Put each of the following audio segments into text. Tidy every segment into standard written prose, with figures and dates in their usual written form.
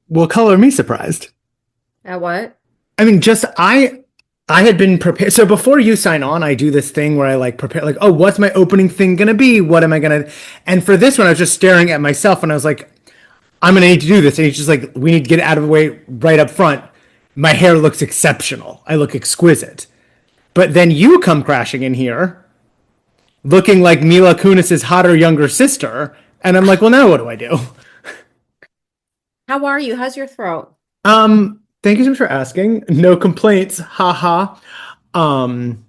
Well, color me surprised. At what? I mean, I had been prepared. So before you sign on, I do this thing where I like prepare, like, oh, what's my opening thing gonna be? What am I gonna? And for this one, I was just staring at myself, and I was like, I'm gonna need to do this. And he's just like, we need to get it out of the way right up front. My hair looks exceptional. I look exquisite. But then you come crashing in here, looking like Mila Kunis's hotter younger sister, and I'm like, well, now what do I do? How are you? How's your throat? Thank you so much for asking. No complaints. Haha. Um,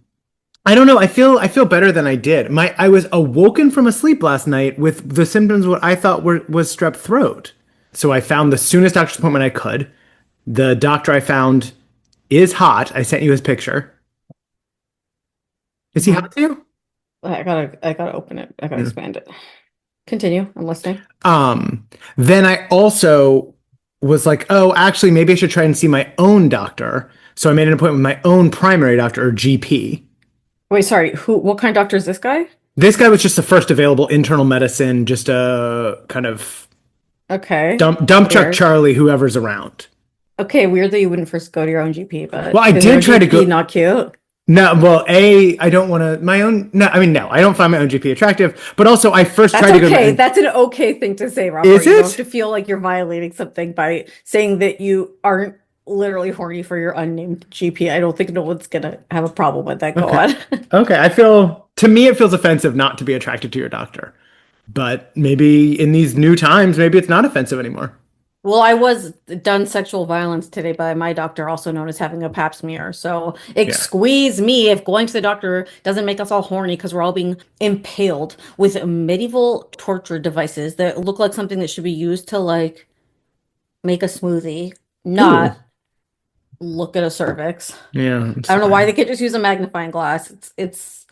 I don't know. I feel better than I did. I was awoken from a sleep last night with the symptoms what I thought was strep throat. So I found the soonest doctor's appointment I could. The doctor I found is hot. I sent you his picture. Is he Uh-huh. hot to you? I gotta open it. I gotta Yeah. expand it. Continue. I'm listening. Um, then I also was like, oh, actually, maybe I should try and see my own doctor. So I made an appointment with my own primary doctor or GP. Wait, sorry. What kind of doctor is this guy? This guy was just the first available internal medicine, just a kind of Okay. dump truck Weird. Charlie, whoever's around. Okay, weird that you wouldn't first go to your own GP, Well, but I is your did try to GP go. not cute? No, well, I don't want to. My own. No, I mean, no, I don't find my own GP attractive. But also, I first That's tried to go. okay. That's an okay thing to say, Robert. Is You don't have it? to feel like you're violating something by saying that you aren't literally horny for your unnamed GP. I don't think no one's gonna have a problem with that. Go Okay. on. Okay. To me, it feels offensive not to be attracted to your doctor. But maybe in these new times, maybe it's not offensive anymore. Well, I was done sexual violence today by my doctor, also known as having a pap smear. So Yeah. excuse me if going to the doctor doesn't make us all horny because we're all being impaled with medieval torture devices that look like something that should be used to like make a smoothie, Ooh. not look at a cervix. Yeah, it's I don't know why fine. they can't just use a magnifying glass. It's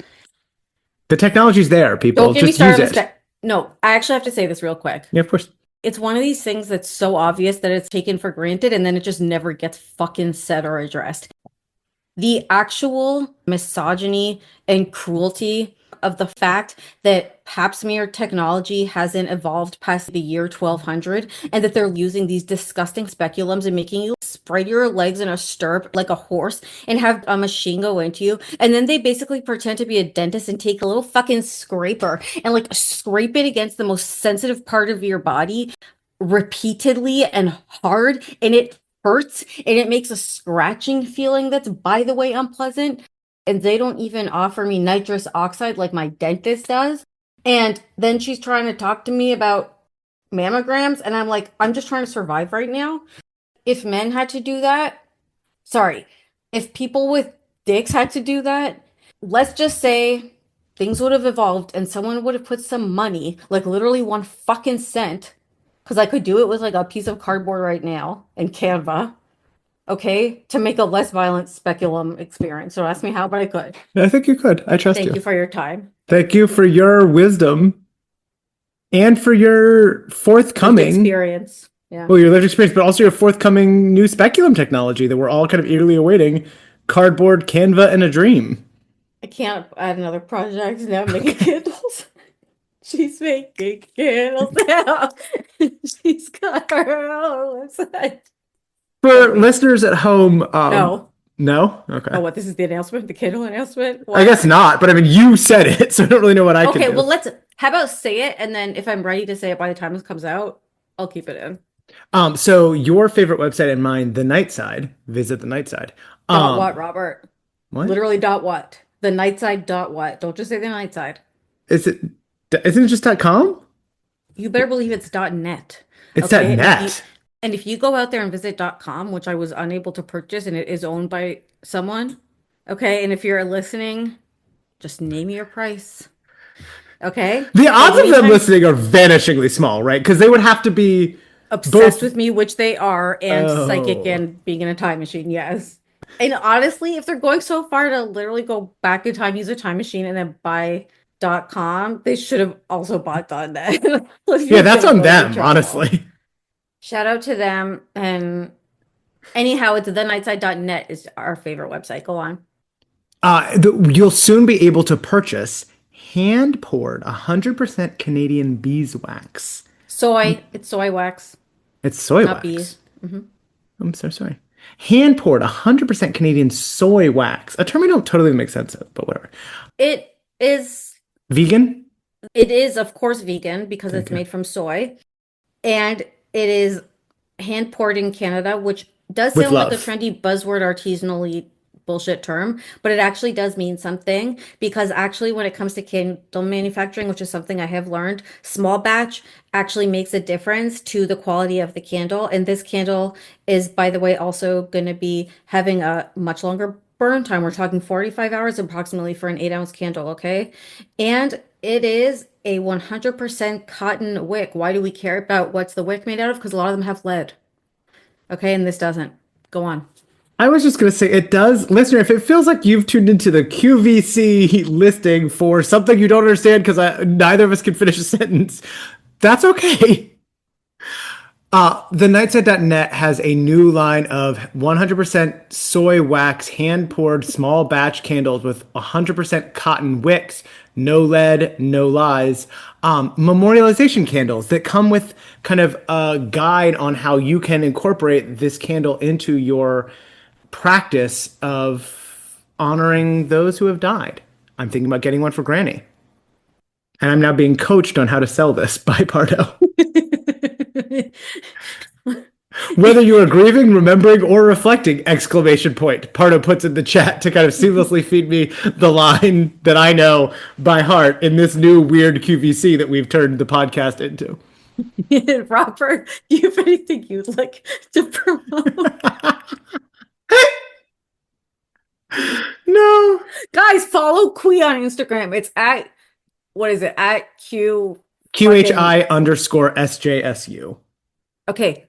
The technology's there, people. don't get me Just started use on this. it. No, I actually have to say this real quick. Yeah, of course. It's one of these things that's so obvious that it's taken for granted and then it just never gets fucking said or addressed. The actual misogyny and cruelty of the fact that pap smear technology hasn't evolved past the year 1200 and that they're using these disgusting speculums and making you spread your legs in a stirrup like a horse and have a machine go into you. And then they basically pretend to be a dentist and take a little fucking scraper and like scrape it against the most sensitive part of your body repeatedly and hard. And it hurts and it makes a scratching feeling that's, by the way, unpleasant. And they don't even offer me nitrous oxide like my dentist does. And then she's trying to talk to me about mammograms. And I'm like, I'm just trying to survive right now. If men had to do that, sorry, if people with dicks had to do that, let's just say things would have evolved and someone would have put some money, like literally 1 fucking cent, because I could do it with like a piece of cardboard right now and Canva, okay, to make a less violent speculum experience. So ask me how, but I could. I think you could. I trust Thank you. you for your time. Thank you for your wisdom and for your Lived forthcoming, experience. Yeah. well, your lived experience, but also your forthcoming new speculum technology that we're all kind of eagerly awaiting. Cardboard, Canva, and a dream. I can't add another project now. I'm making candles. She's making candles now. She's got her own website. For Okay. listeners at home, No. no? Okay. Oh, what? This is the announcement? The candle announcement? I What? guess not, but I mean, you said it, so I don't really know what I can Okay, do. well, how about say it, and then if I'm ready to say it by the time this comes out, I'll keep it in. So your favorite website and mine, The Night Side, visit The Night Side. Dot what, Um, Robert? what? Literally dot what? The night side dot what? Don't just say the night side. Is it, isn't it just .com? You better believe it's dot net. It's Okay, .net. and if you go out there and visit dot com, which I was unable to purchase and it is owned by someone, okay, and if you're listening, just name your price. Okay? The Like odds of them anytime listening are vanishingly small, right? Because they would have to be obsessed both. with me, which they are, and psychic Oh, and being in a time machine, yes. And honestly, if they're going so far to literally go back in time, use a time machine, and then buy dot com, they should have also bought dot net. If yeah, you're that's gonna on go to the them, trouble. honestly. Shout out to them. And anyhow, it's thenightside.net is our favorite website. Go on. You'll soon be able to purchase hand poured 100% Canadian beeswax. Soy, it's soy wax, It's soy not wax. bees. Hmm. I'm so sorry. Hand poured 100% Canadian soy wax. A term I don't totally make sense of, but whatever. It is, Vegan? it is of course vegan because Thank it's you. made from soy, and it is hand poured in Canada, which does With sound like a love. trendy buzzword artisanally bullshit term, but it actually does mean something because actually when it comes to candle manufacturing, which is something I have learned, small batch actually makes a difference to the quality of the candle. And this candle is, by the way, also going to be having a much longer burn time. We're talking 45 hours approximately for an 8-ounce candle, okay? And it is a 100% cotton wick. Why do we care about what's the wick made out of? Because a lot of them have lead. Okay, and this doesn't. Go on. I was just going to say it does. Listener, if it feels like you've tuned into the QVC listing for something you don't understand because neither of us can finish a sentence, that's okay. The nightset.net has a new line of 100% soy wax hand poured small batch candles with 100% cotton wicks, no lead, no lies. Memorialization candles that come with kind of a guide on how you can incorporate this candle into your practice of honoring those who have died. I'm thinking about getting one for Granny. And I'm now being coached on how to sell this by Pardo. Whether you are grieving, remembering, or reflecting, exclamation point. Pardo puts in the chat to kind of seamlessly feed me the line that I know by heart in this new weird QVC that we've turned the podcast into. Robert, do you have anything you'd like to promote? No. Guys, follow Qui on Instagram. It's at, what is it? At Q fucking, QHI_SJSU. okay,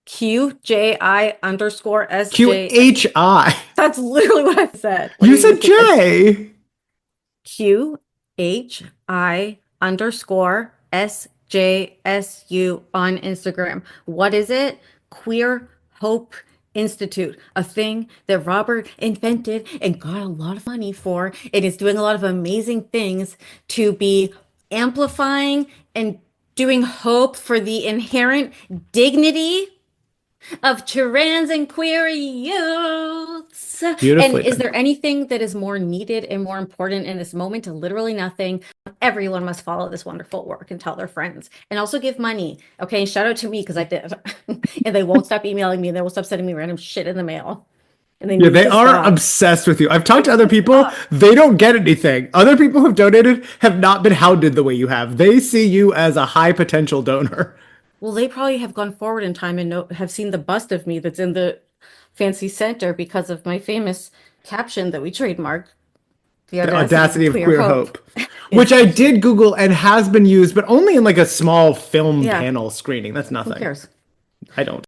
QJI_SJ. QHI. That's literally what I said. What You do you said think? J. QHI_SJSU on Instagram. What is it? Queer Hope Institute, a thing that Robert invented and got a lot of money for. It is doing a lot of amazing things to be amplifying and doing hope for the inherent dignity of trans and queer youths. And Beautifully is done. there anything that is more needed and more important in this moment? Literally nothing. Everyone must follow this wonderful work and tell their friends and also give money. Okay. Shout out to me because I did. And they won't stop emailing me and they will stop sending me random shit in the mail. And they Yeah, need they to are stop. obsessed with you. I've They talked to need other to people. stop. They don't get anything. Other people who've donated have not been hounded the way you have. They see you as a high potential donor. Well, they probably have gone forward in time and have seen the bust of me that's in the fancy center because of my famous caption that we trademarked, the The audacity of audacity of queer queer hope. hope, which I Institute. did Google and has been used, but only in like a small film Yeah, panel screening. That's who nothing. cares? I don't.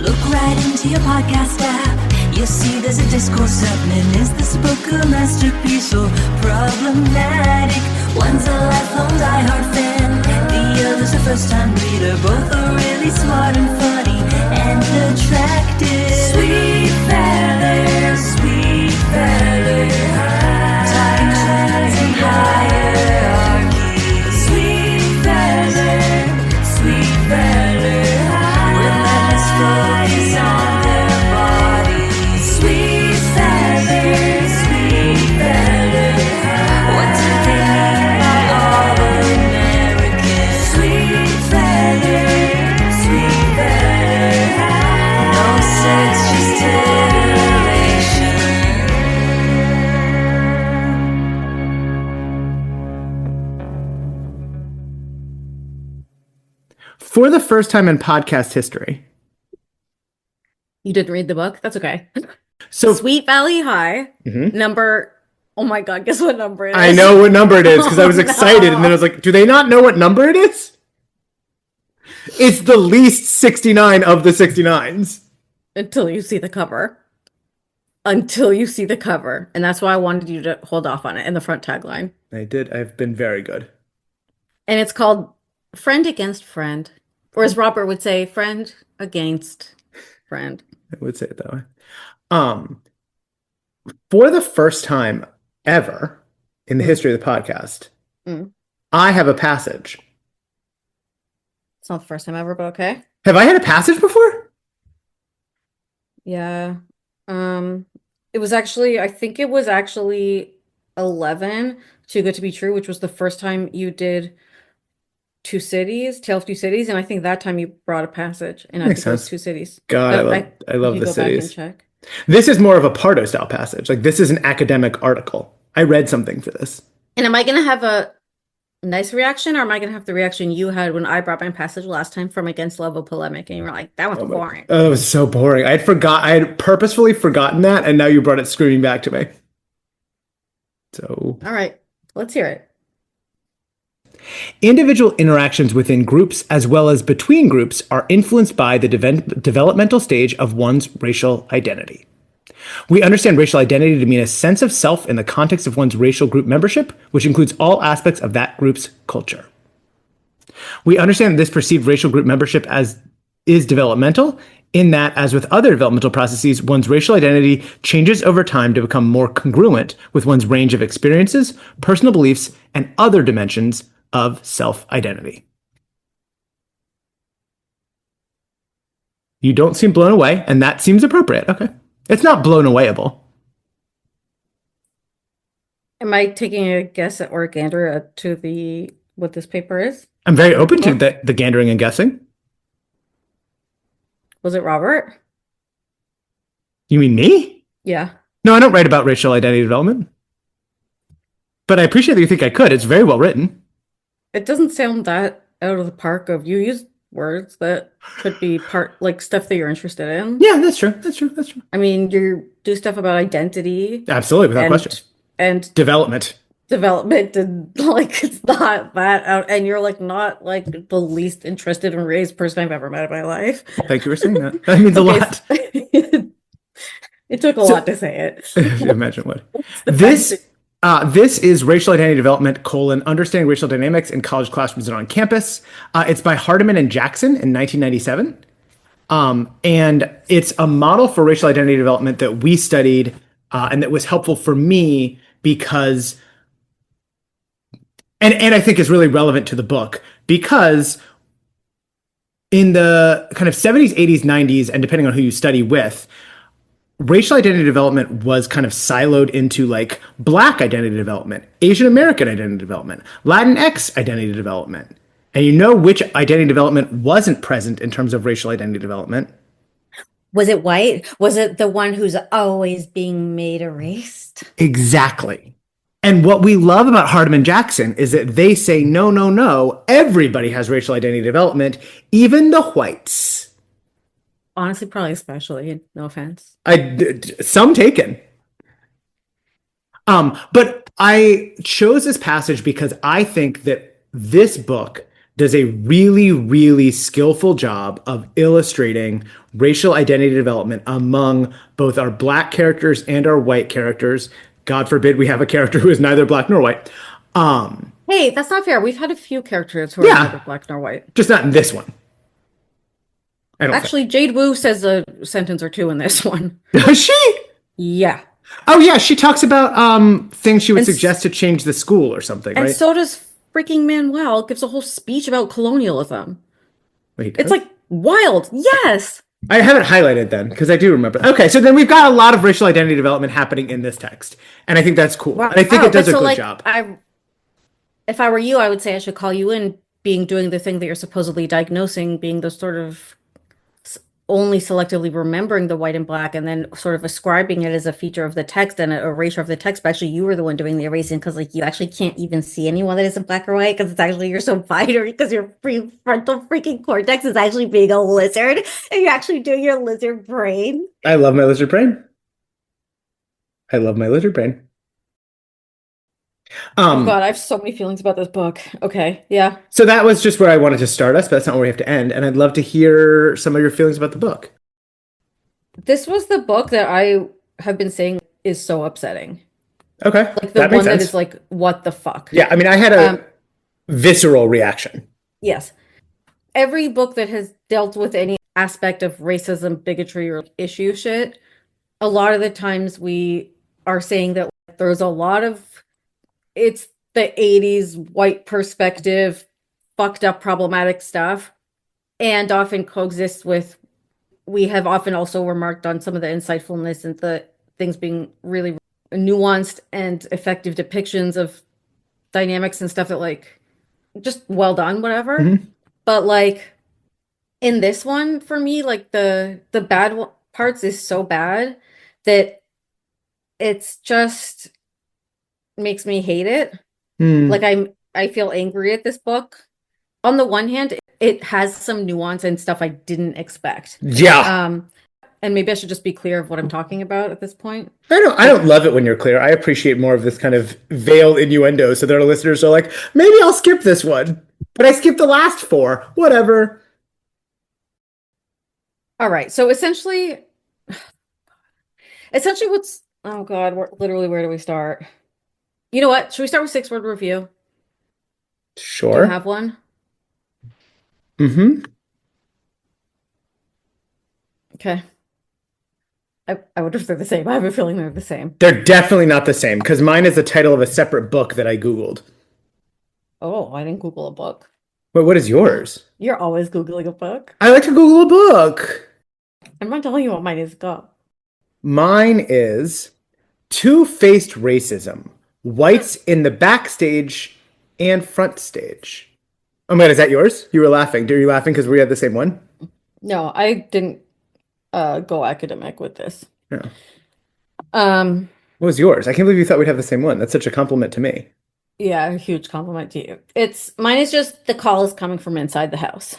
Look right into your podcast app. You'll see there's a discourse happening. Is this book a masterpiece or problematic? One's a lifelong diehard fan, the other's a first-time reader. Both are really smart and funny and attractive. Sweet Valley, Sweet Valley High. Talking trends and hierarchy. Sweet Valley, Sweet Valley High. Where madness focus on their bodies. Sweet Valley, Sweet Valley High. What do they mean by all American? Sweet Valley, Sweet Valley High. No sex, just titillation. For the first time in podcast history. You didn't read the book? That's okay. So Sweet Valley High, Mhm. number, oh my God, guess what number it is? I know what number it is because I was Oh, excited, and then I was like, "Do they not know what number it is?" It's the least 69 of the 69s. until you see the cover. Until you see the cover. And that's why I wanted you to hold off on it in the front tagline. I did. I've been very good. And it's called Friend Against Friend. Or as Robert would say, Friend Against Friend. I would say it that way. Um, for the first time, ever in the history of the podcast, Mm. I have a passage. It's not the first time ever, but okay. Have I had a passage before? Yeah. It was actually, I think it was actually 11, Too Good to Be True, which was the first time you did Two Cities, Tale of Two Cities, and I think that time you brought a passage, and I Makes think it was sense. Two Cities. God, But I love you the go back and cities. check. This is more of a Pardo style passage. Like this is an academic article. I read something for this. And am I gonna have a nice reaction, or am I gonna have the reaction you had when I brought my passage last time from Against Love of Polemic, and you were like, that one's boring. Oh, it was so boring. I had purposefully forgotten that, and now you brought it screaming back to me. So, All right, let's hear it. individual interactions within groups as well as between groups are influenced by the developmental stage of one's racial identity. We understand racial identity to mean a sense of self in the context of one's racial group membership, which includes all aspects of that group's culture. We understand this perceived racial group membership as is developmental, in that, as with other developmental processes, one's racial identity changes over time to become more congruent with one's range of experiences, personal beliefs, and other dimensions of self-identity. You don't seem blown away, and that seems appropriate. Okay. It's not blown awayable. Am I taking a guess at or a gander to the what this paper is? I'm very open to the gandering and guessing. Was it Robert? You mean me? Yeah. No, I don't write about racial identity development. But I appreciate that you think I could. It's very well written. It doesn't sound that out of the park of you use words that could be part like stuff that you're interested in. Yeah, that's true. That's true. That's true. I mean, you do stuff about identity Absolutely, without question. And Development. and like it's not that out, and you're like not like the least interested in race person I've ever met in my life. Thank you for saying that. That means a lot. It took a lot to say it. Imagine what. This is Racial Identity Development, Understanding Racial Dynamics in College Classrooms and on Campus. It's by Hardiman and Jackson in 1997. And it's a model for racial identity development that we studied and that was helpful for me because, and I think is really relevant to the book, because in the kind of 70s, 80s, 90s, and depending on who you study with, racial identity development was kind of siloed into like Black identity development, Asian American identity development, Latinx identity development. And you know which identity development wasn't present in terms of racial identity development? Was it white? Was it the one who's always being made erased? Exactly. And what we love about Hardiman Jackson is that they say, no, no, no, everybody has racial identity development, even the whites. Honestly, probably especially, no offense. Some taken. But I chose this passage because I think that this book does a really, really skillful job of illustrating racial identity development among both our Black characters and our white characters. God forbid we have a character who is neither Black nor white. Hey, that's not fair. We've had a few characters who are neither Black nor white. Just not in this one. Actually, Jade Wu says a sentence or two in this one. Does she? Yeah. Oh, yeah. She talks about things she would suggest to change the school or something, right? And so does freaking Manuel. Gives a whole speech about colonialism. Wait, it's like wild. Yes. I have it highlighted then because I do remember. Okay, so then we've got a lot of racial identity development happening in this text, and I think that's cool. Wow. And I think it does a good job. If I were you, I would say I should call you in, doing the thing that you're supposedly diagnosing, being the sort of only selectively remembering the white and Black, and then sort of ascribing it as a feature of the text and a erasure of the text. But actually, you were the one doing the erasing because, like, you actually can't even see anyone that isn't Black or white because it's actually you're so binary because your prefrontal freaking cortex is actually being a lizard and you're actually doing your lizard brain. I love my lizard brain. I love my lizard brain. Oh God, I have so many feelings about this book. Okay, yeah. So that was just where I wanted to start us, but that's not where we have to end. And I'd love to hear some of your feelings about the book. This was the book that I have been saying is so upsetting. Okay, like the one that is like, what the fuck? Yeah, I mean, I had a visceral reaction. Yes. Every book that has dealt with any aspect of racism, bigotry, or issue shit, a lot of the times we are saying that the There's a lot of it's the 80s white perspective, fucked up problematic stuff, and often coexists with we have often also remarked on some of the insightfulness and the things being really nuanced and effective depictions of dynamics and stuff that like just well done, whatever. Mhm. But like in this one, for me, like the bad parts is so bad that it's just makes me hate it. Hmm. Like I feel angry at this book. On the one hand, it has some nuance and stuff I didn't expect. Yeah. And maybe I should just be clear of what I'm talking about at this point. I don't love it when you're clear. I appreciate more of this kind of veiled innuendo so that our listeners are like, maybe I'll skip this one. But I skipped the last four. Whatever. All right. So essentially what's oh God, literally where do we start? You know what? Should we start with 6-word review? Do you Sure. have one? Mm-hmm. Okay. I wonder if they're the same. I have a feeling they're the same. They're definitely not the same because mine is the title of a separate book that I Googled. Oh, I didn't Google a book. Wait, what is yours? You're always Googling a book. I like to Google a book. I'm not telling you what mine is. Go. Mine is Two-Faced Racism. Whites in the Backstage and Front Stage. Oh my God, is that yours? You were laughing. Are you laughing because we had the same one? No, I didn't go academic with this. No. Um, What was yours? I can't believe you thought we'd have the same one. That's such a compliment to me. yeah, a huge compliment to you. Mine is just the call is coming from inside the house.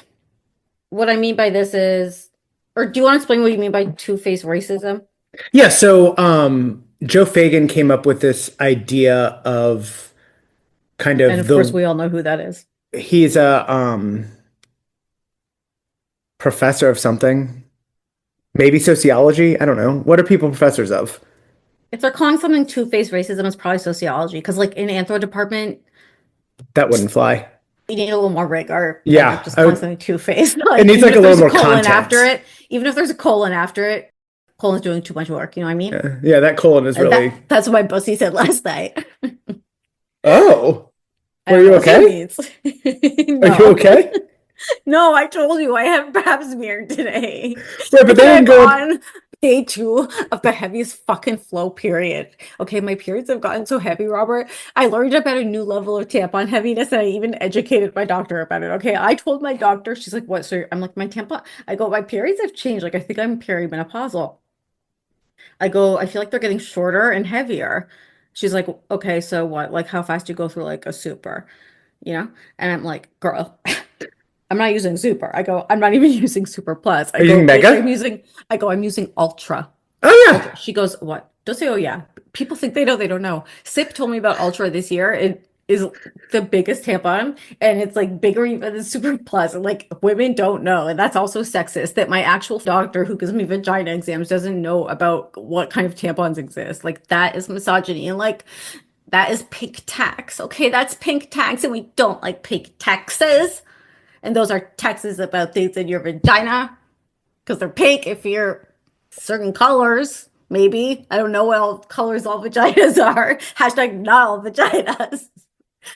What I mean by this is, or do you want to explain what you mean by two-faced racism? Yeah, so Joe Fagan came up with this idea of kind And of of course, we all know who that is. he's a professor of something. Maybe sociology. I don't know. What are people professors of? If they're calling something two-faced racism, it's probably sociology. Because like in anthro department, That wouldn't fly. you need a little more rigor. Yeah, Just calling something two-faced. It needs even like if a little there's more colon context. after it. Even if there's a colon after it, colon's doing too much work. You know what I mean? Yeah, that colon is really. That's what my bussy said last night. Oh, I were don't you know what that okay? means. Are you No. okay? No, I told you I have pap smear today. Wait, but they I'm didn't go. on day 2 of the heaviest fucking flow period. Okay, my periods have gotten so heavy, Robert. I learned about a new level of tampon heaviness and I even educated my doctor about it. Okay, I told my doctor, she's like, what? So I'm like, my tampon, I go, my periods have changed. Like, I think I'm perimenopausal. I go, I feel like they're getting shorter and heavier. She's like, okay, so what? Like, how fast do you go through like a super, you know? And I'm like, girl, I'm not using super. I go, I'm not even using super plus. I Are you go, using bitch, Mega? I'm using ultra. Oh yeah. Ultra. She goes, what? Don't say, oh yeah. People think they know, they don't know. Sip told me about ultra this year. It is the biggest tampon, and it's like bigger even than super plus. And like women don't know, and that's also sexist. That my actual doctor who gives me vagina exams doesn't know about what kind of tampons exist. Like that is misogyny, and like that is pink tax. Okay, that's pink tax, and we don't like pink taxes. And those are taxes about things in your vagina because they're pink if you're certain colors. Maybe. I don't know what all colors all vaginas are. Hashtag not all vaginas.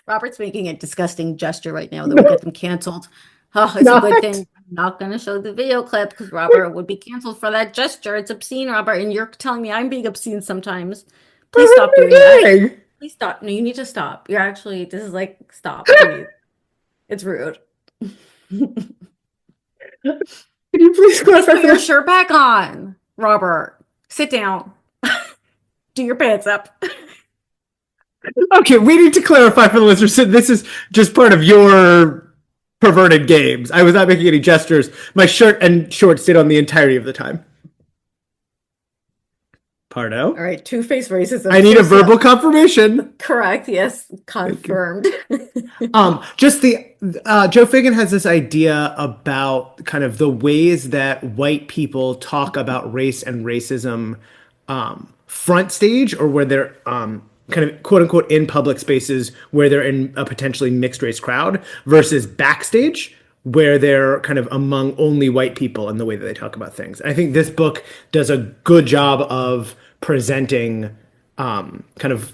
Robert's making a disgusting gesture right now that will get them canceled. Oh, it's a good Not. thing I'm not going to show the video clip because Robert would be canceled for that gesture. It's obscene, Robert, and you're telling me I'm being obscene sometimes. Please stop doing that. Please stop. No, you need to stop. You're actually, this is like, stop, please. It's rude. Can you please clarify Put your shirt back on, Robert. Sit down. Do your pants up. Okay, we need to clarify for the listeners. So this is just part of your perverted games. I was not making any gestures. My shirt and shorts stayed on the entirety of the time. Pardo? All right, two-faced racism. I need a verbal confirmation. Correct. Yes, confirmed. Just the Joe Fagan has this idea about kind of the ways that white people talk about race and racism front stage, or where they're kind of quote unquote in public spaces where they're in a potentially mixed race crowd, versus backstage where they're kind of among only white people in the way that they talk about things. And I think this book does a good job of presenting kind of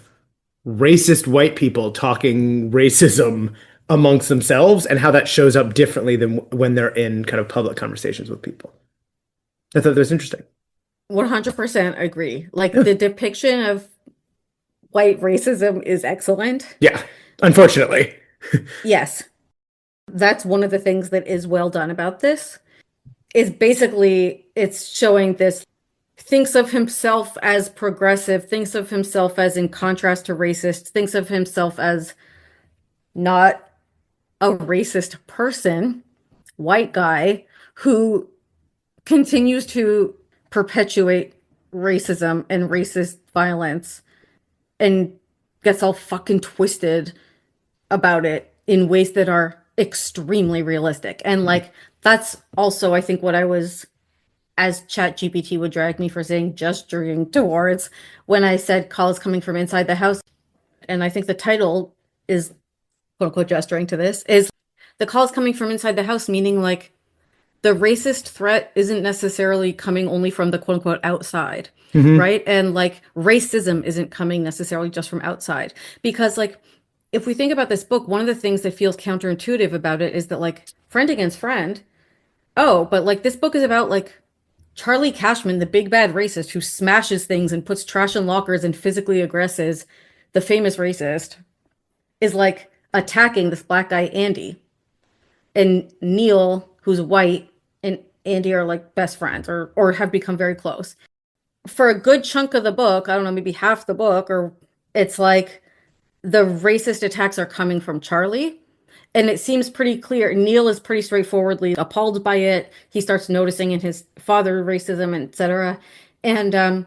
racist white people talking racism amongst themselves and how that shows up differently than when they're in kind of public conversations with people. I thought that was interesting. 100% agree. Like Yeah. the depiction of white racism is excellent. Yeah, unfortunately. Yes. That's one of the things that is well done about this. Is basically it's showing this thinks of himself as progressive, thinks of himself as in contrast to racist, thinks of himself as not a racist person, white guy who continues to perpetuate racism and racist violence and gets all fucking twisted about it in ways that are extremely realistic. And like that's also I think what I was as ChatGPT would drag me for saying gesturing towards when I said calls coming from inside the house. And I think the title is quote unquote gesturing to this is the calls coming from inside the house, meaning like the racist threat isn't necessarily coming only from the quote unquote outside, right? And like racism isn't coming necessarily just from outside. Because like if we think about this book, one of the things that feels counterintuitive about it is that like friend against friend. Oh, but like this book is about like Charlie Cashman, the big bad racist who smashes things and puts trash in lockers and physically aggresses the famous racist, is like attacking this black guy, Andy. And Neil, who's white, and Andy are like best friends or have become very close. For a good chunk of the book, I don't know, maybe half the book, or it's like the racist attacks are coming from Charlie. And it seems pretty clear. Neil is pretty straightforwardly appalled by it. He starts noticing in his father racism, etc. And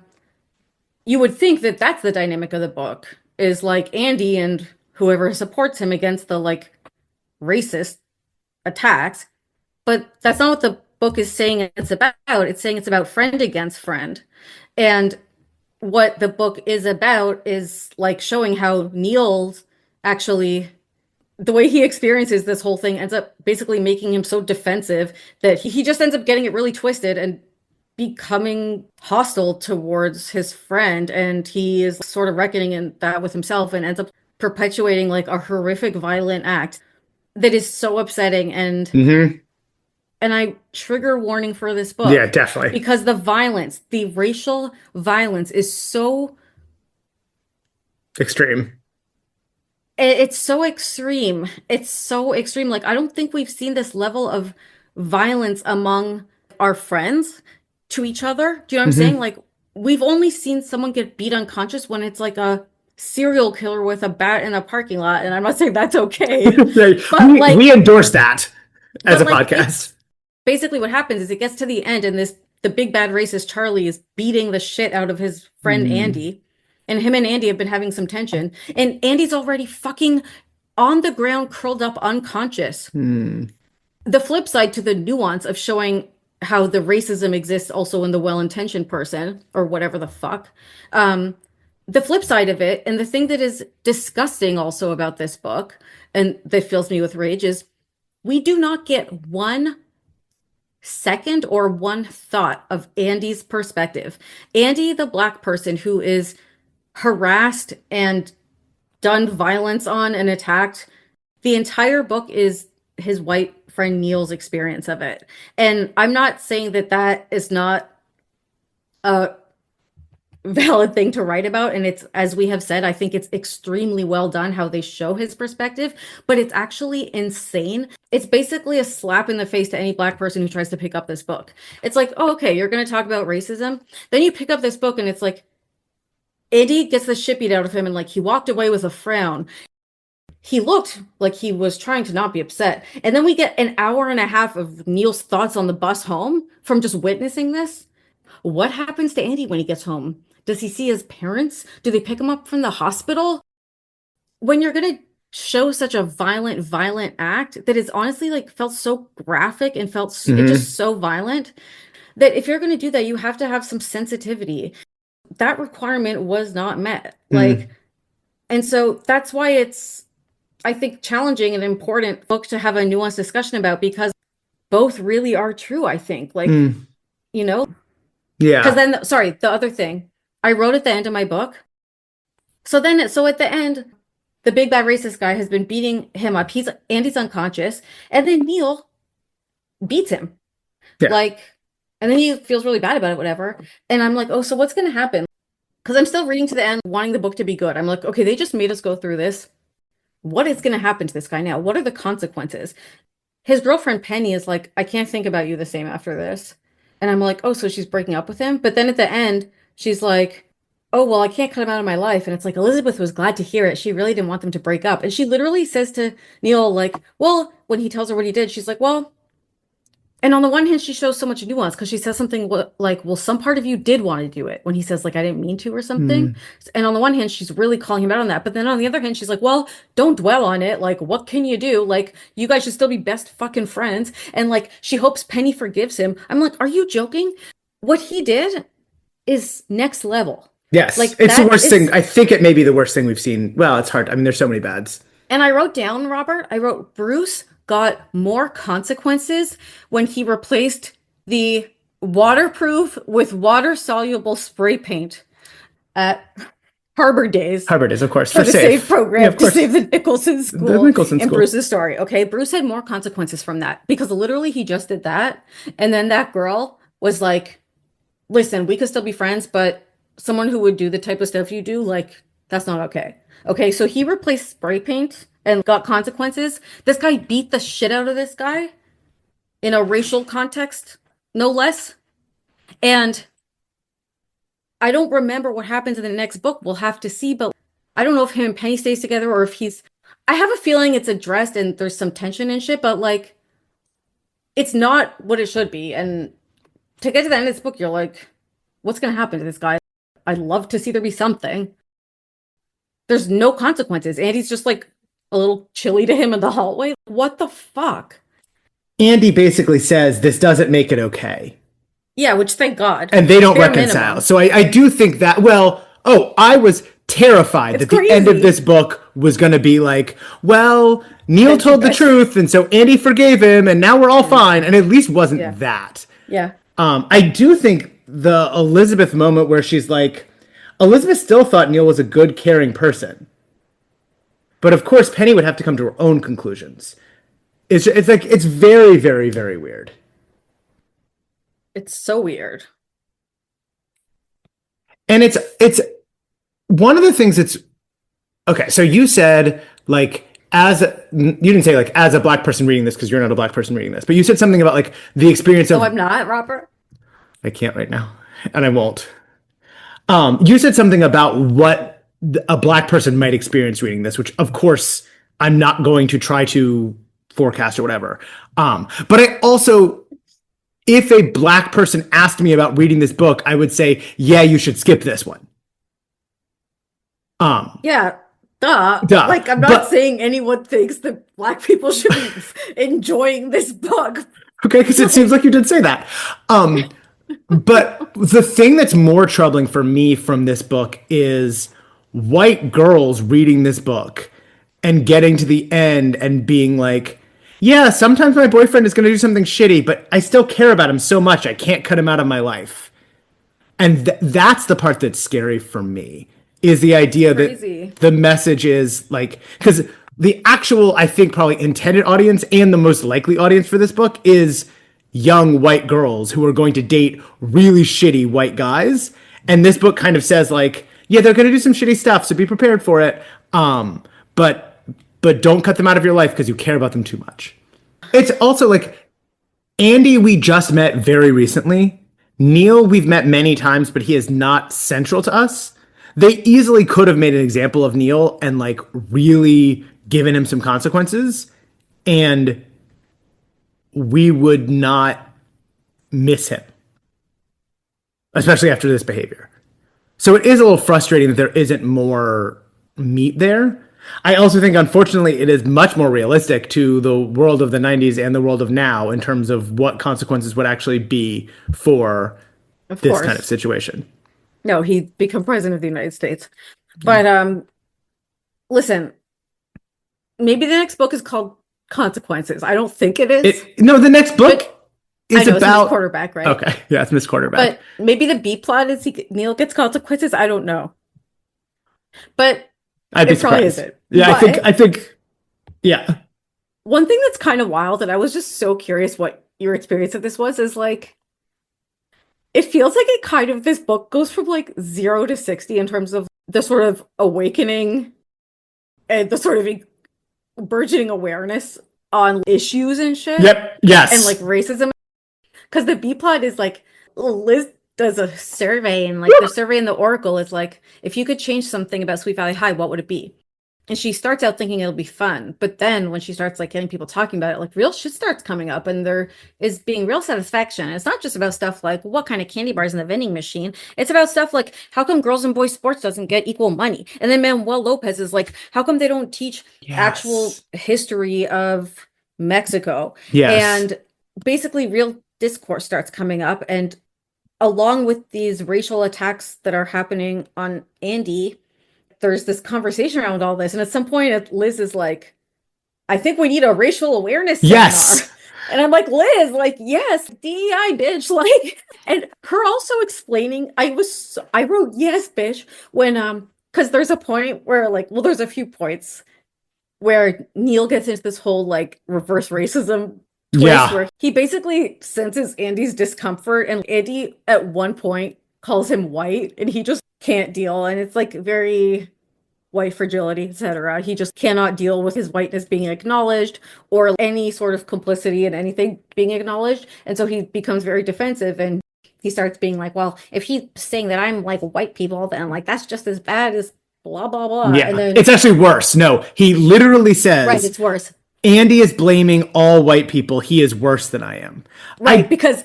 you would think that that's the dynamic of the book is like Andy and whoever supports him against the like racist attacks. But that's not what the book is saying it's about. It's saying it's about friend against friend. And what the book is about is like showing how Neil's actually the way he experiences this whole thing ends up basically making him so defensive that he just ends up getting it really twisted and becoming hostile towards his friend. And he is sort of reckoning in that with himself and ends up perpetuating like a horrific violent act that is so upsetting. And I trigger warning for this book. Yeah, definitely. Because the violence, the racial violence is so extreme. It's so extreme. It's so extreme. Like, I don't think we've seen this level of violence among our friends to each other. Do you know what I'm saying? Like, we've only seen someone get beat unconscious when it's like a serial killer with a bat in a parking lot. And I'm not saying that's okay. But we endorse that as a podcast. Basically, what happens is it gets to the end, and the big bad racist Charlie is beating the shit out of his friend Andy. And him and Andy have been having some tension. And Andy's already fucking on the ground, curled up, unconscious. The flip side to the nuance of showing how the racism exists also in the well-intentioned person, or whatever the fuck. The flip side of it, and the thing that is disgusting also about this book, and that fills me with rage, is we do not get 1 second or 1 thought of Andy's perspective. Andy, the black person who is harassed and done violence on and attacked, the entire book is his white friend Neil's experience of it. And I'm not saying that that is not a valid thing to write about, and it's, as we have said, I think it's extremely well done how they show his perspective, but it's actually insane. It's basically a slap in the face to any black person who tries to pick up this book. It's like, oh, okay, you're going to talk about racism, then you pick up this book and it's like Andy gets the shit beat out of him, and like he walked away with a frown. He looked like he was trying to not be upset. And then we get an hour and a half of Neil's thoughts on the bus home from just witnessing this. What happens to Andy when he gets home? Does he see his parents? Do they pick him up from the hospital? When you're going to show such a violent act that is honestly like felt so graphic and felt it just so violent, that if you're going to do that, you have to have some sensitivity. That requirement was not met. Like, and so that's why it's, I think, challenging and important book to have a nuanced discussion about, because both really are true, I think. Like, you know? Yeah. Because then, sorry, the other thing, I wrote at the end of my book, So at the end, the big bad racist guy has been beating him up. Andy's unconscious, and then Neil beats him. Yeah. Like, and then he feels really bad about it, whatever. And I'm like, oh, so what's gonna happen? Because I'm still reading to the end, wanting the book to be good. I'm like, okay, they just made us go through this. What is gonna happen to this guy now? What are the consequences? His girlfriend Penny is like, I can't think about you the same after this. And I'm like, oh, so she's breaking up with him? But then at the end, she's like, oh, well, I can't cut him out of my life. And it's like, Elizabeth was glad to hear it. She really didn't want them to break up. And she literally says to Neil, like, well, when he tells her what he did, she's like, well, and on the one hand, she shows so much nuance because she says something like, well, some part of you did want to do it when he says, like, I didn't mean to or something. And on the one hand, she's really calling him out on that. But then on the other hand, she's like, well, don't dwell on it. Like, what can you do? Like, you guys should still be best fucking friends. And like, she hopes Penny forgives him. I'm like, are you joking? What he did is next level. Yes. Like, it's the that worst is- thing. I think it may be the worst thing we've seen. Well, it's hard. I mean, there's so many bads. And I wrote down, Robert, I wrote Bruce got more consequences when he replaced the waterproof with water-soluble spray paint at Harbor Days Harvard is, of course, for the safe. SAVE program Yeah, of to course. save the Nicholson school Nicholson in school. Bruce's story. Okay, Bruce had more consequences from that because literally he just did that. And then that girl was like, listen, we could still be friends, but someone who would do the type of stuff you do, like, that's not okay. Okay, so he replaced spray paint and got consequences. This guy beat the shit out of this guy in a racial context, no less. And I don't remember what happens in the next book. We'll have to see, but I don't know if him and Penny stays together or if he's. I have a feeling it's addressed and there's some tension and shit, but like, it's not what it should be. And to get to the end of this book, you're like, what's going to happen to this guy? I'd love to see there be something. There's no consequences. Andy's just like a little chilly to him in the hallway. What the fuck? Andy basically says this doesn't make it okay. Yeah, which thank God. And they don't Bare reconcile. minimum. So I do think that, I was terrified It's that the end of crazy. this book was going to be like, well, Neil Thank you, told the guys. truth, and so Andy forgave him, and now we're all fine. And at least wasn't Yeah. that. Yeah. I do think the Elizabeth moment where she's like, Elizabeth still thought Neil was a good, caring person. But of course, Penny would have to come to her own conclusions. It's like, it's very, very, very weird. It's so weird. And it's one of the things that's okay. So you said like you didn't say like as a black person reading this because you're not a black person reading this, but you said something about like the experience of. Oh, I'm not, Robert? I can't right now, and I won't. You said something about what a black person might experience reading this, which of course I'm not going to try to forecast or whatever. But I also, if a black person asked me about reading this book, I would say, yeah, you should skip this one. Yeah. Duh. Duh. Like, I'm not But- saying anyone thinks that black people should be enjoying this book. Okay, because it seems like you did say that. But the thing that's more troubling for me from this book is white girls reading this book and getting to the end and being like, yeah, sometimes my boyfriend is going to do something shitty, but I still care about him so much I can't cut him out of my life. And that's the part that's scary for me, is the idea Crazy. that the message is like, because the actual, I think, probably intended audience and the most likely audience for this book is young white girls who are going to date really shitty white guys. And this book kind of says like, yeah, they're going to do some shitty stuff, so be prepared for it. But don't cut them out of your life because you care about them too much. It's also like Andy, we just met very recently. Neil, we've met many times, but he is not central to us. They easily could have made an example of Neil and like really given him some consequences, and we would not miss him, especially after this behavior. So it is a little frustrating that there isn't more meat there. I also think, unfortunately, it is much more realistic to the world of the 90s and the world of now in terms of what consequences would actually be for Of this course. kind of situation. No, he'd become president of the United States. But listen, maybe the next book is called Consequences. I don't think it is. No, the next book I is know it's about Miss Quarterback, right? Okay, yeah, it's Miss Quarterback. But maybe the B plot is Neil gets consequences. I don't know. But I'd be it probably surprised. isn't. Yeah, But I think, yeah. one thing that's kind of wild, and I was just so curious what your experience of this was, is like it feels like it kind of this book goes from like 0 to 60 in terms of the sort of awakening and the sort of burgeoning awareness on issues and shit Yep. and like Yes. racism. Because the B plot is like Liz does a survey, and like the survey in the Oracle is like, if you could change something about Sweet Valley High, what would it be? And she starts out thinking it'll be fun, but then when she starts like getting people talking about it, like real shit starts coming up, and there is being real satisfaction. It's not just about stuff like what kind of candy bars in the vending machine. It's about stuff like how come girls and boys sports doesn't get equal money? And then Manuel Lopez is like, how come they don't teach actual Yes. history of Mexico? Yes. And basically real discourse starts coming up, and along with these racial attacks that are happening on Andy, there's this conversation around all this. And at some point, Liz is like, I think we need a racial awareness seminar. Yes. And I'm like, Liz, like, yes, DEI, bitch. Like, and her also explaining, I wrote, yes, bitch, when, because there's a point where, like, well, there's a few points where Neil gets into this whole, like, reverse racism twist Yeah. where he basically senses Andy's discomfort. And Andy, at one point, calls him white, and he just can't deal. And it's, like, very white fragility, etc. He just cannot deal with his whiteness being acknowledged or any sort of complicity in anything being acknowledged. And so he becomes very defensive, and he starts being like, well, if he's saying that I'm like white people, then like that's just as bad as blah, blah, blah. Yeah. And then, It's actually worse. No, he literally says, right, it's worse. Andy is blaming all white people. He is worse than I am. Right, because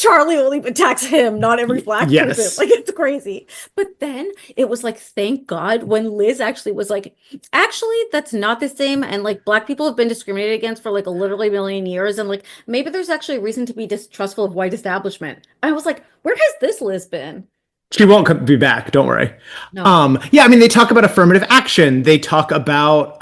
Charlie only attacks him, not every black Yes. person. Like, it's crazy. But then it was like, thank God, when Liz actually was like, actually, that's not the same. And like, black people have been discriminated against for like a literally million years. And like, maybe there's actually a reason to be distrustful of white establishment. I was like, where has this Liz been? She won't be back. Don't worry. No. Yeah, I mean, they talk about affirmative action. They talk about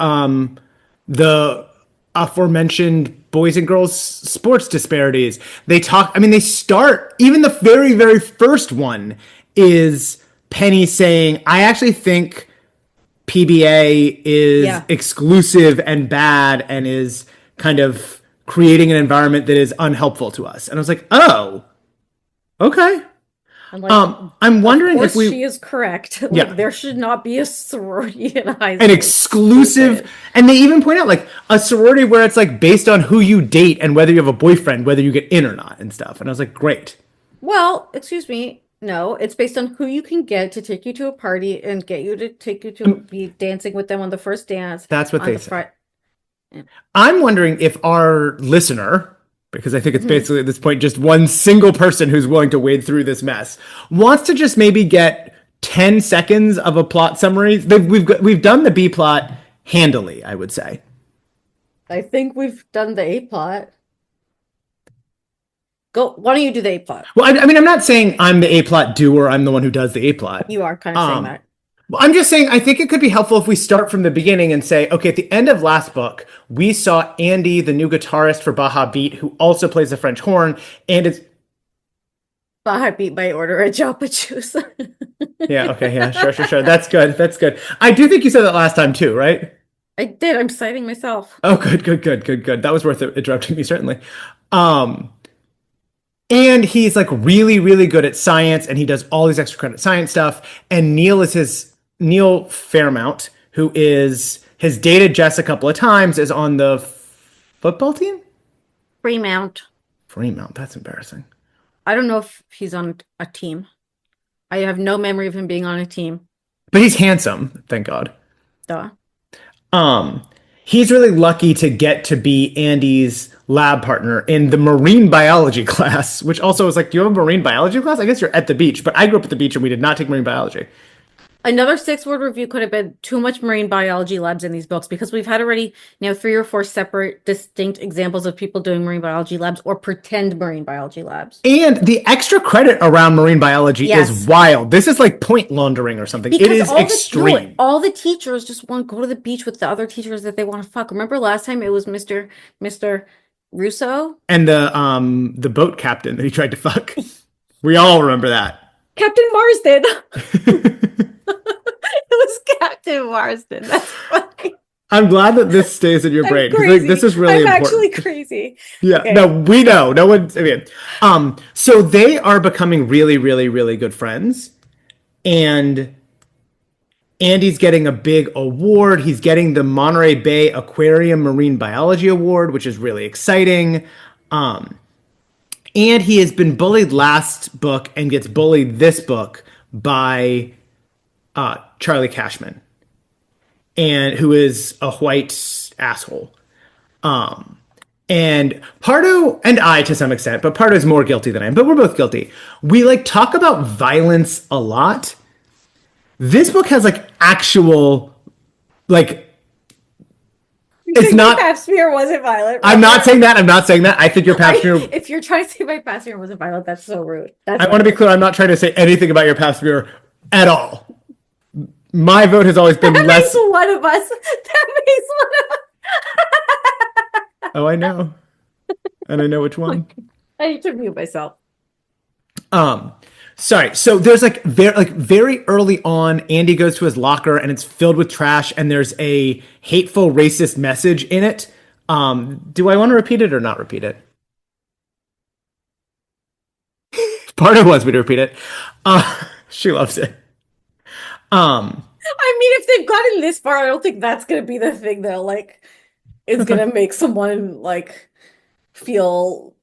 the aforementioned boys and girls sports disparities. They start, even the very, very first one is Penny saying, I actually think PBA is exclusive and bad and is kind of creating an environment that is unhelpful to us. And I was like, oh, okay. I'm like, I'm wondering of if course she is correct. Like, Yeah. there should not be a sorority in high school. an exclusive, and they even point out like a sorority where it's like based on who you date and whether you have a boyfriend, whether you get in or not and stuff. And I was like, great. Well, excuse me. No, it's based on who you can get to take you to a party and get you to take you to be dancing with them on the first dance. That's what on they the say. I'm wondering if our listener, because I think it's basically at this point just one single person who's willing to wade through this mess, wants to just maybe get 10 seconds of a plot summary. We've done the B plot handily, I would say. I think we've done the A plot. Go. Why don't you do the A plot? Well, I mean, I'm not saying I'm the A plot doer. I'm the one who does the A plot. You are kind of saying that. Well, I'm just saying, I think it could be helpful if we start from the beginning and say, okay, at the end of last book, we saw Andy, the new guitarist for Baja Beat, who also plays the French horn, and it's Baja Beat by order at Joppa Juice. yeah, okay, yeah, sure. That's good. I do think you said that last time too, right? I did. I'm citing myself. Oh, good. That was worth it interrupting me, certainly. And he's like really, really good at science, and he does all these extra credit science stuff. And Neil Fairmount, who has dated Jess a couple of times, is on the football team? Fremount. That's embarrassing. I don't know if he's on a team. I have no memory of him being on a team. But he's handsome, thank God. Duh. He's really lucky to get to be Andy's lab partner in the marine biology class, which also is like, do you have a marine biology class? I guess you're at the beach, but I grew up at the beach and we did not take marine biology. Another 6-word review could have been too much marine biology labs in these books, because we've had already now 3 or 4 separate distinct examples of people doing marine biology labs or pretend marine biology labs. And the extra credit around marine biology is wild. This is like point laundering or something. Because it is extreme. all the teachers just want to go to the beach with the other teachers that they want to fuck. Remember last time it was Mr. Russo? And the boat captain that he tried to fuck. We all remember that. Captain Marsden. It was Captain Marsden. That's funny. I'm glad that this stays in your I'm brain because crazy. this is really I'm important. actually crazy. Yeah, Okay. no, we know. No one's. I mean, so they are becoming really, really, really good friends, and Andy's getting a big award. He's getting the Monterey Bay Aquarium Marine Biology Award, which is really exciting. And he has been bullied last book and gets bullied this book by Charlie Cashman, and who is a white asshole. And Pardo and I to some extent, but Pardo is more guilty than I am, but we're both guilty. We like talk about violence a lot. This book has like actual, like, it's not. My pap smear wasn't violent. I'm not saying that. I'm not saying that. I think your pap smear. If you're trying to say my pap smear wasn't violent, that's so rude. I want to be clear. I'm not trying to say anything about your pap smear at all. My vote has always been That less. makes one of us. That makes one of us. Oh, I know, and I know which one. I need to mute myself. Sorry. So there's like very early on, Andy goes to his locker and it's filled with trash, and there's a hateful racist message in it. Do I want to repeat it or not repeat it? Pardo wants me to repeat it. She loves it. I mean, if they've gotten this far, I don't think that's gonna be the thing that like is gonna make someone like feel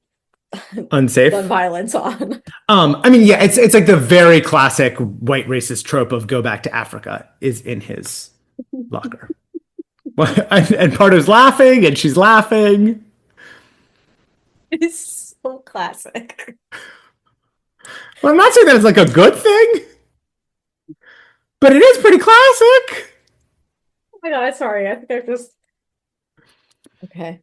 Unsafe. the violence on. I mean, yeah, it's like the very classic white racist trope of go back to Africa is in his locker. And Pardo's laughing and she's laughing. It is so classic. Well, I'm not saying that it's like a good thing, but it is pretty classic. Oh my god, sorry. I think I just okay.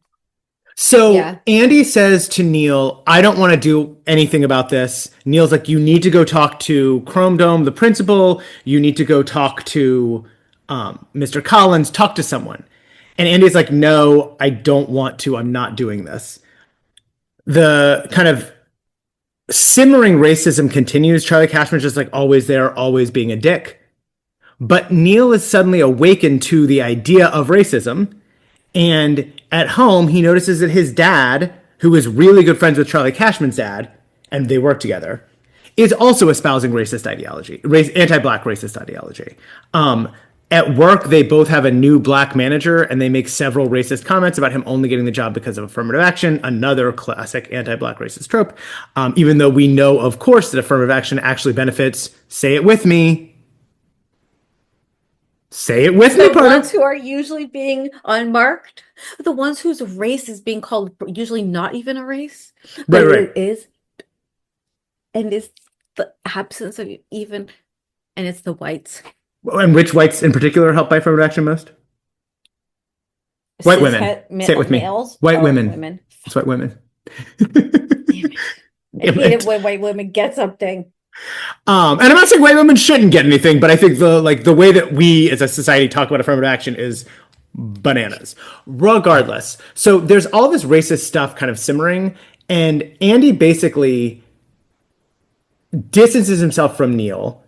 So Yeah. Andy says to Neil, I don't want to do anything about this. Neil's like, you need to go talk to Chrome Dome, the principal. You need to go talk to Mr. Collins, talk to someone. And Andy's like, no, I don't want to. I'm not doing this. The kind of simmering racism continues. Charlie Cashman's just like always there, always being a dick. But Neil is suddenly awakened to the idea of racism. And at home, he notices that his dad, who is really good friends with Charlie Cashman's dad, and they work together, is also espousing racist ideology, anti-black racist ideology. At work, they both have a new black manager, and they make several racist comments about him only getting the job because of affirmative action, another classic anti-black racist trope. Even though we know, of course, that affirmative action actually benefits, say it with me, say it with me, The Pardo. ones who are usually being unmarked, the ones whose race is being called usually not even a race, but Right. it is, and it's the absence of even, and it's the whites. And which whites in particular are helped by affirmative action most? White women. Say it with me. Males? White Oh, women. It's white women. Damn it. I Damn hate it. it when white women get something. And I'm not saying white women shouldn't get anything, but I think the way that we as a society talk about affirmative action is bananas. Regardless, so there's all this racist stuff kind of simmering, and Andy basically distances himself from Neil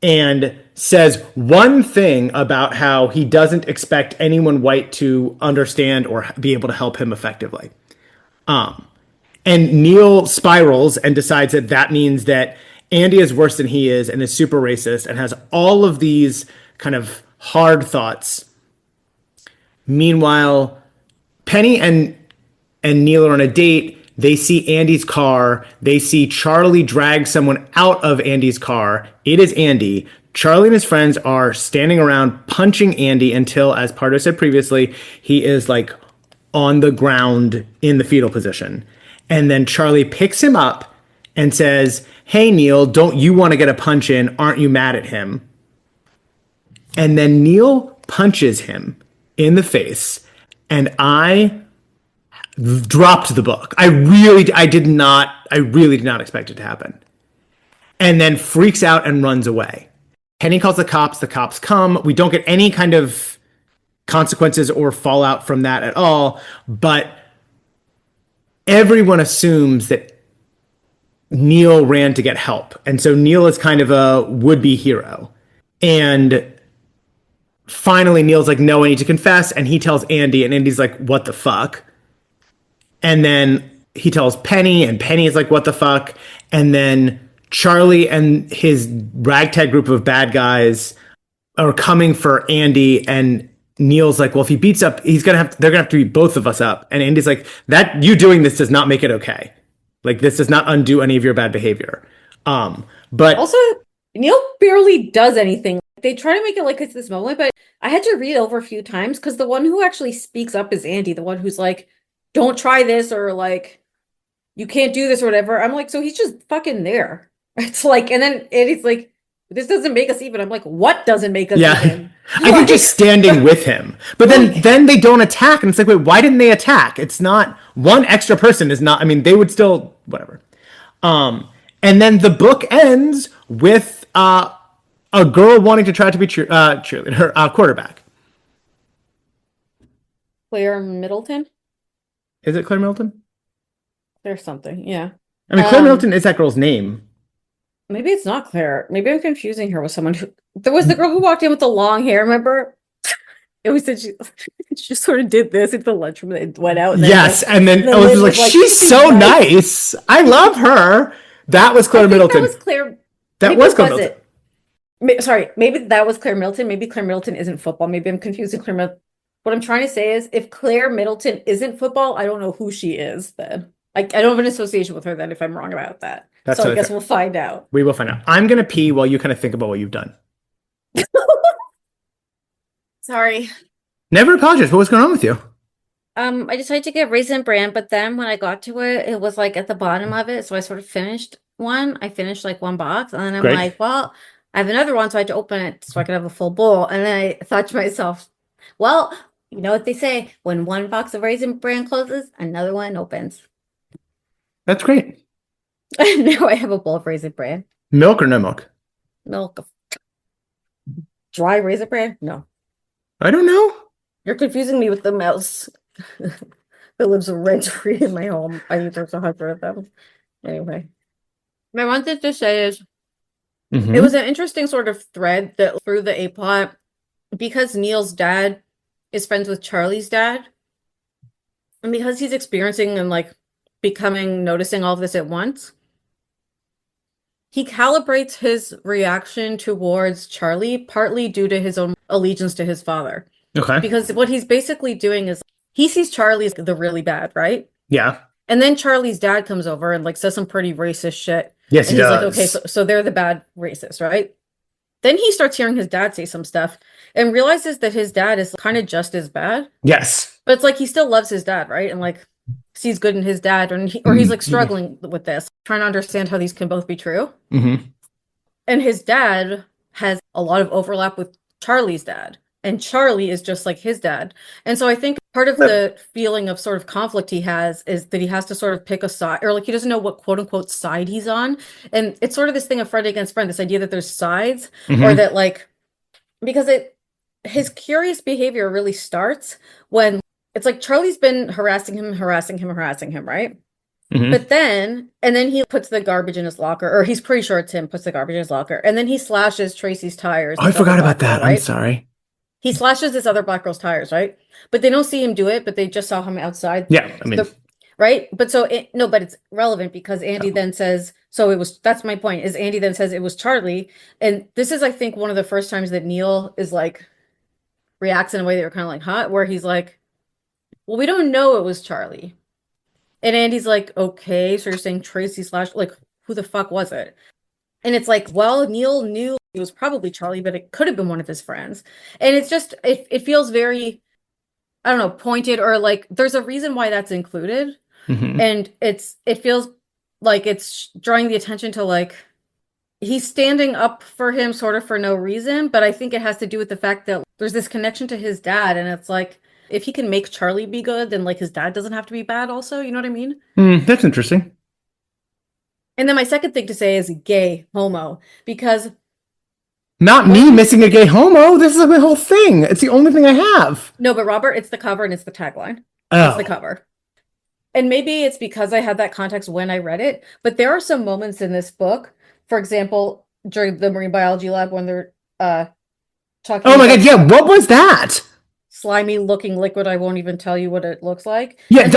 and says one thing about how he doesn't expect anyone white to understand or be able to help him effectively. And Neil spirals and decides that that means that Andy is worse than he is and is super racist and has all of these kind of hard thoughts. Meanwhile, Penny and Neil are on a date. They see Andy's car. They see Charlie drag someone out of Andy's car. It is Andy. Charlie and his friends are standing around punching Andy until, as Pardo said previously, he is like on the ground in the fetal position. And then Charlie picks him up and says, hey, Neil, don't you want to get a punch in? Aren't you mad at him? And then Neil punches him in the face. And I dropped the book. I really did not expect it to happen. And then freaks out and runs away. Penny calls the cops come. We don't get any kind of consequences or fallout from that at all, but everyone assumes that Neil ran to get help. And so Neil is kind of a would-be hero. And finally Neil's like, no, I need to confess. And he tells Andy, and Andy's like, what the fuck? And then he tells Penny, and Penny is like, what the fuck? And then Charlie and his ragtag group of bad guys are coming for Andy, and Neil's like, well, if he beats up, they're gonna have to beat both of us up. And Andy's like, that you doing this does not make it okay. Like, this does not undo any of your bad behavior. But Also, Neil barely does anything. They try to make it like it's this moment, but I had to read it over a few times because the one who actually speaks up is Andy, the one who's like, don't try this, or like, you can't do this or whatever. I'm like, so he's just fucking there. It's like, and then Andy's like, this doesn't make us even. I'm like, what doesn't make us even? I think just standing with him. But then they don't attack, and it's like, wait, why didn't they attack? It's not one extra person is not. I mean, they would still whatever. And then the book ends with a girl wanting to try to be cheerleader, quarterback. Claire Middleton? Is it Claire Middleton? There's something, yeah. I mean, Claire Middleton is that girl's name. Maybe it's not Claire. Maybe I'm confusing her with someone who. There was the girl who walked in with the long hair. Remember? It was that she just sort of did this at the lunchroom and went out. And yes, and then I was like, she's so nice. I love her. That was Claire Middleton. That was Claire. That was Claire Middleton. Sorry, maybe that was Claire Middleton. Maybe Claire Middleton isn't football. Maybe I'm confusing Claire Middleton. What I'm trying to say is, if Claire Middleton isn't football, I don't know who she is then. I don't have an association with her then if I'm wrong about that. That's so I guess we'll find out. We will find out. I'm going to pee while you kind of think about what you've done. Sorry. Never apologize. What was going on with you? I decided to get Raisin Bran, but then when I got to it, it was like at the bottom of it. So I sort of finished one. I finished like one box, and then I'm like, well, I have another one, so I had to open it so I could have a full bowl. And then I thought to myself, well, you know what they say, when one box of Raisin Bran closes, another one opens. That's great. Now I have a bowl of Raisin Bran. Milk or no milk? Milk. Dry Raisin Bran? No. I don't know. You're confusing me with the mouse that lives rent-free in my home. I think there's 100 of them. Anyway. What I wanted to say is, it was an interesting sort of thread that through the A-plot, because Neil's dad is friends with Charlie's dad, and because he's experiencing and like noticing all of this at once, he calibrates his reaction towards Charlie partly due to his own allegiance to his father. Okay. Because what he's basically doing is he sees Charlie as the really bad, right? Yeah. And then Charlie's dad comes over and like says some pretty racist shit. Yes, he does. Like, okay, so they're the bad racists, right? Then he starts hearing his dad say some stuff and realizes that his dad is kind of just as bad. Yes. But it's like he still loves his dad, right? And like sees good in his dad, or he's like struggling with this, trying to understand how these can both be true. Mm-hmm. And his dad has a lot of overlap with Charlie's dad, and Charlie is just like his dad. And so I think part of the feeling of sort of conflict he has is that he has to sort of pick a side, or like he doesn't know what quote unquote side he's on. And it's sort of this thing of friend against friend, this idea that there's sides, or that like, because his curious behavior really starts when it's like Charlie's been harassing him, right? But then he puts the garbage in his locker, or he's pretty sure it's him, puts the garbage in his locker, and then he slashes Tracy's tires. Oh, I forgot about that. Right? I'm sorry. He slashes this other black girl's tires, right? But they don't see him do it, but they just saw him outside. Yeah, I mean, right? But but it's relevant because Andy then says, that's my point, is Andy then says it was Charlie. And this is, I think, one of the first times that Neil is like, reacts in a way that you're kind of like, huh? Where he's like, well, we don't know it was Charlie. And Andy's like, okay, so you're saying Tracy slash, like, who the fuck was it? And it's like, well, Neil knew it was probably Charlie, but it could have been one of his friends. And it's just, it feels very, I don't know, pointed, or like, there's a reason why that's included. And it feels like it's drawing the attention to like, he's standing up for him sort of for no reason. But I think it has to do with the fact that there's this connection to his dad. And it's like, if he can make Charlie be good, then like his dad doesn't have to be bad also. You know what I mean? That's interesting. And then my second thing to say is gay homo, because not me missing a gay homo. This is my whole thing. It's the only thing I have. No, but Robert, it's the cover and it's the tagline. Oh. It's the cover. And maybe it's because I had that context when I read it, but there are some moments in this book, for example, during the marine biology lab when they're talking Oh my about god, yeah, what was that? slimy looking liquid. I won't even tell you what it looks like. Yeah, And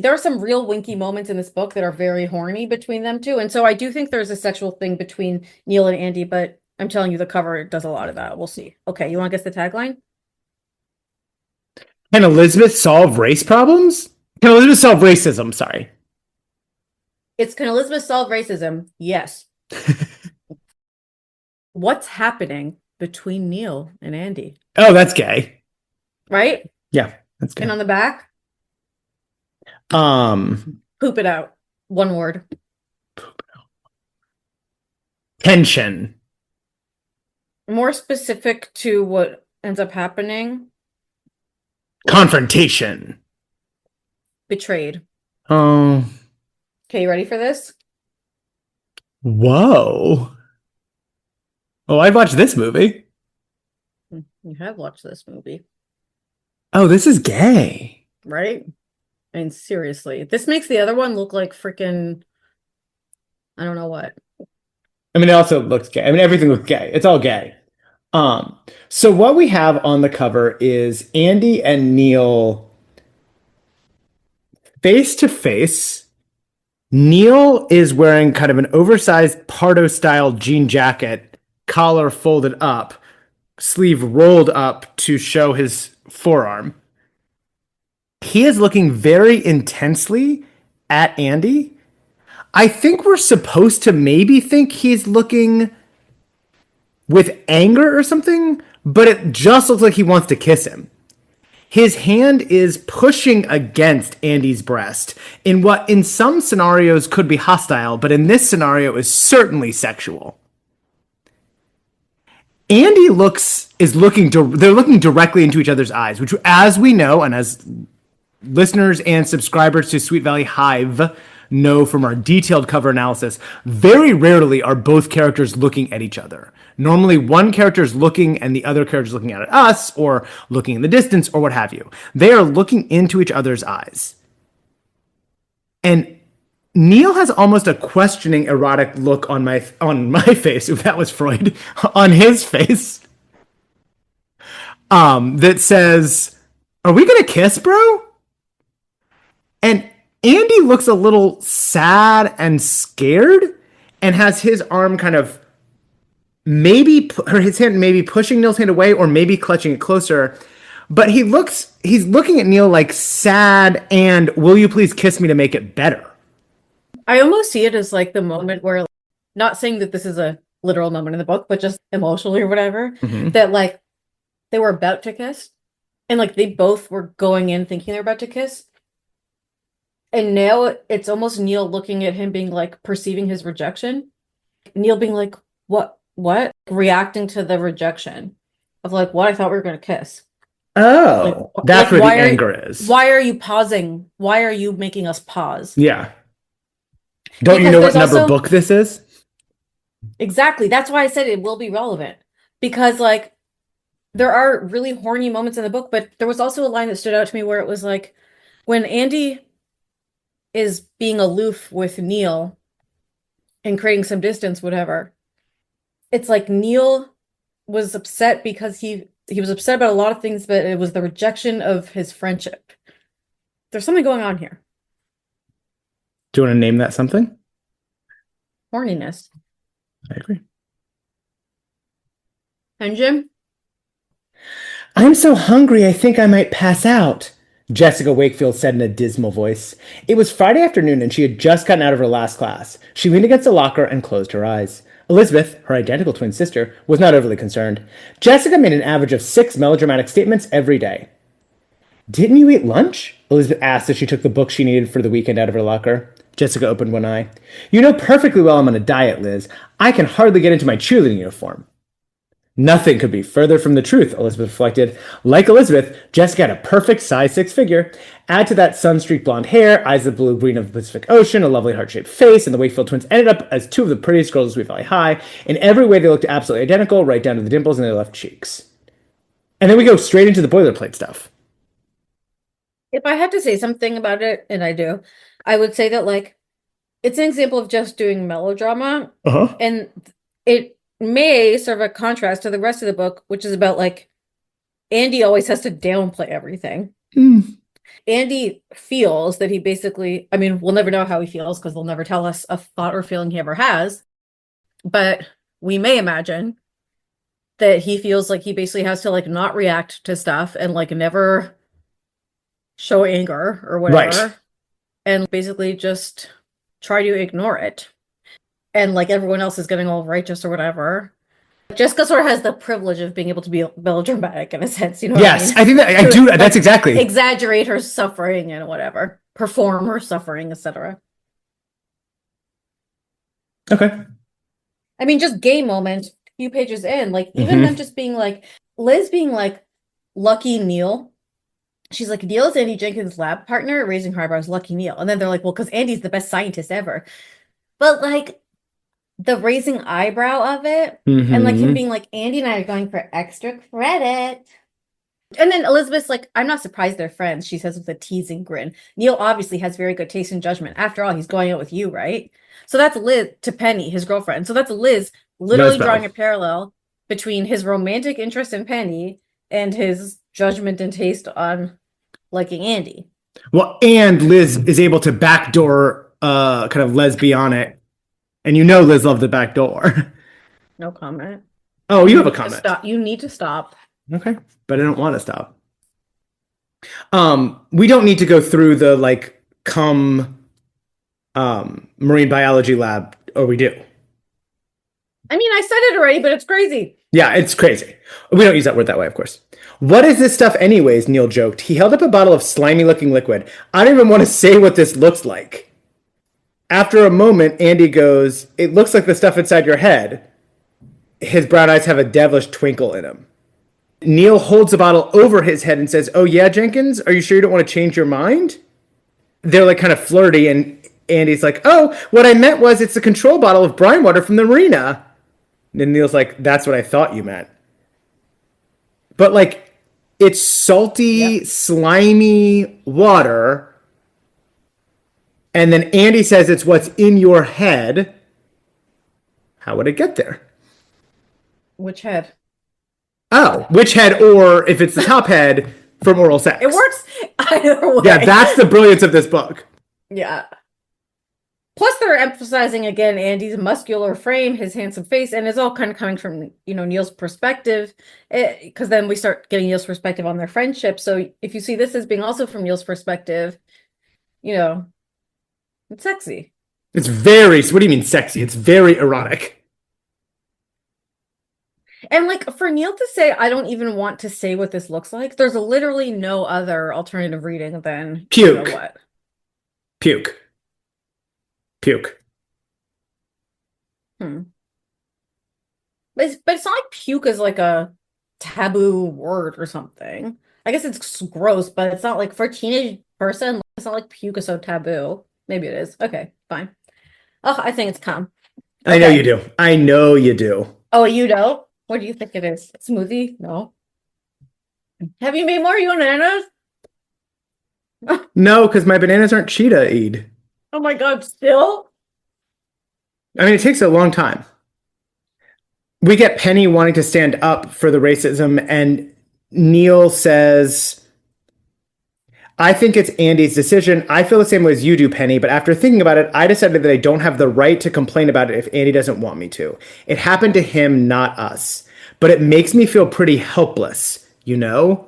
there are some real winky moments in this book that are very horny between them two. And so I do think there's a sexual thing between Neil and Andy, but I'm telling you, the cover does a lot of that. We'll see. Okay, you want to guess the tagline? can Elizabeth solve race problems? Can Elizabeth solve racism? Sorry. It's Can Elizabeth Solve Racism? Yes. What's happening between Neil and Andy? Oh, that's gay. Right? Yeah, that's And gay. on the back, poop it out. One word. Tension. More specific to what ends up happening, Confrontation. betrayed. Oh. Okay, you ready for this? Whoa. Oh, I've watched this movie. You have watched this movie, Oh, this is gay. right? I mean, seriously, this makes the other one look like freaking, I don't know what. I mean, it also looks gay. I mean, everything looks gay. It's all gay. So what we have on the cover is Andy and Neil face to face. Neil is wearing kind of an oversized Pardo style jean jacket, collar folded up, sleeve rolled up to show his forearm. He is looking very intensely at Andy. I think we're supposed to maybe think he's looking with anger or something, but it just looks like he wants to kiss him. His hand is pushing against Andy's breast in what in some scenarios could be hostile, but in this scenario is certainly sexual. Andy they're looking directly into each other's eyes, which, as we know, and as listeners and subscribers to Sweet Valley Hive know from our detailed cover analysis, very rarely are both characters looking at each other. Normally, one character is looking and the other character is looking at us or looking in the distance or what have you. They are looking into each other's eyes. And Neil has almost a questioning, erotic look on my face, if that was Freud, on his face, that says, "Are we gonna kiss, bro?" And Andy looks a little sad and scared, and has his arm kind of his hand maybe pushing Neil's hand away, or maybe clutching it closer. But he's looking at Neil like sad and, "Will you please kiss me to make it better?" I almost see it as like the moment where, not saying that this is a literal moment in the book, but just emotionally or whatever, that like they were about to kiss and like they both were going in thinking they're about to kiss. And now it's almost Neil looking at him being like perceiving his rejection. Neil being like, what? Reacting to the rejection of like, what? I thought we were going to kiss. Oh, Like, that's like, where the anger is. Why are you pausing? Why are you making us pause? Yeah. Don't you know what number book this is? Exactly. That's why I said it will be relevant. Because like there are really horny moments in the book, but there was also a line that stood out to me where it was like when Andy is being aloof with Neil and creating some distance, whatever. It's like Neil was upset because he was upset about a lot of things, but it was the rejection of his friendship. There's something going on here. Do you want to name that something? Horniness. I agree. And Jim? "I'm so hungry, I think I might pass out," Jessica Wakefield said in a dismal voice. It was Friday afternoon and she had just gotten out of her last class. She leaned against a locker and closed her eyes. Elizabeth, her identical twin sister, was not overly concerned. Jessica made an average of 6 melodramatic statements every day. "Didn't you eat lunch?" Elizabeth asked as she took the book she needed for the weekend out of her locker. Jessica opened one eye. "You know perfectly well I'm on a diet, Liz. I can hardly get into my cheerleading uniform." Nothing could be further from the truth, Elizabeth reflected. Like Elizabeth, Jessica had a perfect size 6 figure. Add to that sun-streaked blonde hair, eyes the blue-green of the Pacific Ocean, a lovely heart-shaped face, and the Wakefield twins ended up as 2 of the prettiest girls at Sweet Valley High. In every way, they looked absolutely identical, right down to the dimples in their left cheeks. And then we go straight into the boilerplate stuff. If I had to say something about it, and I do, I would say that like it's an example of just doing melodrama, Uh-huh. and it may serve a contrast to the rest of the book, which is about like Andy always has to downplay everything. Andy feels that he basically, I mean, we'll never know how he feels because they'll never tell us a thought or feeling he ever has. But we may imagine that he feels like he basically has to like not react to stuff and like never show anger or whatever. Right. And basically just try to ignore it. And like everyone else is getting all righteous or whatever. Jessica sort of has the privilege of being able to be melodramatic in a sense, you know Yes, what I I mean? think that I To, do. like, That's exactly. exaggerate her suffering and whatever, perform her suffering, etc. Okay. I mean, just gay moment, a few pages in, like even Mhm. them just being like, Liz being like, lucky Neil. She's like, Neil is Andy Jenkins' lab partner, raising her eyebrows, lucky Neil. And then they're like, well, because Andy's the best scientist ever. But like, the raising eyebrow of it, and like him Mhm. being like, Andy and I are going for extra credit. And then Elizabeth's like, I'm not surprised they're friends, she says with a teasing grin. Neil obviously has very good taste and judgment. After all, he's going out with you, right? So that's Liz to Penny, his girlfriend. So that's Liz literally drawing a Lesbo. parallel between his romantic interest in Penny and his judgment and taste on liking Andy. Well, and Liz is able to backdoor kind of lesbianic, and you know Liz loved the back door. No comment. Oh, you have a Just comment. stop. You need to stop. Okay, but I don't want to stop. We don't need to go through the like marine biology lab, or we do. I mean, I said it already, but it's crazy. Yeah, it's crazy. We don't use that word that way, of course. What is this stuff, anyways? Neil joked. He held up a bottle of slimy looking liquid. I don't even want to say what this looks like. After a moment, Andy goes, "It looks like the stuff inside your head." His brown eyes have a devilish twinkle in them. Neil holds the bottle over his head and says, "Oh, yeah, Jenkins? Are you sure you don't want to change your mind?" They're like kind of flirty, and Andy's like, "Oh, what I meant was it's a control bottle of brine water from the marina." And Neil's like, "That's what I thought you meant." But like, it's salty, Yep. slimy water. And then Andy says it's what's in your head. How would it get there? Which head? Oh, which head, or if it's the top head, from oral sex. It works either way. Yeah, that's the brilliance of this book. Yeah. Plus, they're emphasizing again Andy's muscular frame, his handsome face, and it's all kind of coming from, you know, Neil's perspective. Because then we start getting Neil's perspective on their friendship. So if you see this as being also from Neil's perspective, you know, it's sexy. It's very, what do you mean sexy? It's very erotic. And like for Neil to say, I don't even want to say what this looks like, there's literally no other alternative reading than you know Puke. what. Puke. Puke. But it's not like puke is like a taboo word or something. I guess it's gross, but it's not like for a teenage person, it's not like puke is so taboo. Maybe it is. Okay, fine. Oh, I think it's cum. I know Okay. you do. I know you do. Oh, you know? What do you think it is? Smoothie? No. Have you made more bananas? No, because my bananas aren't cheetah-eyed. Oh my God, still? I mean, it takes a long time. We get Penny wanting to stand up for the racism, and Neil says, "I think it's Andy's decision. I feel the same way as you do, Penny, but after thinking about it, I decided that I don't have the right to complain about it if Andy doesn't want me to. It happened to him, not us. But it makes me feel pretty helpless, you know?"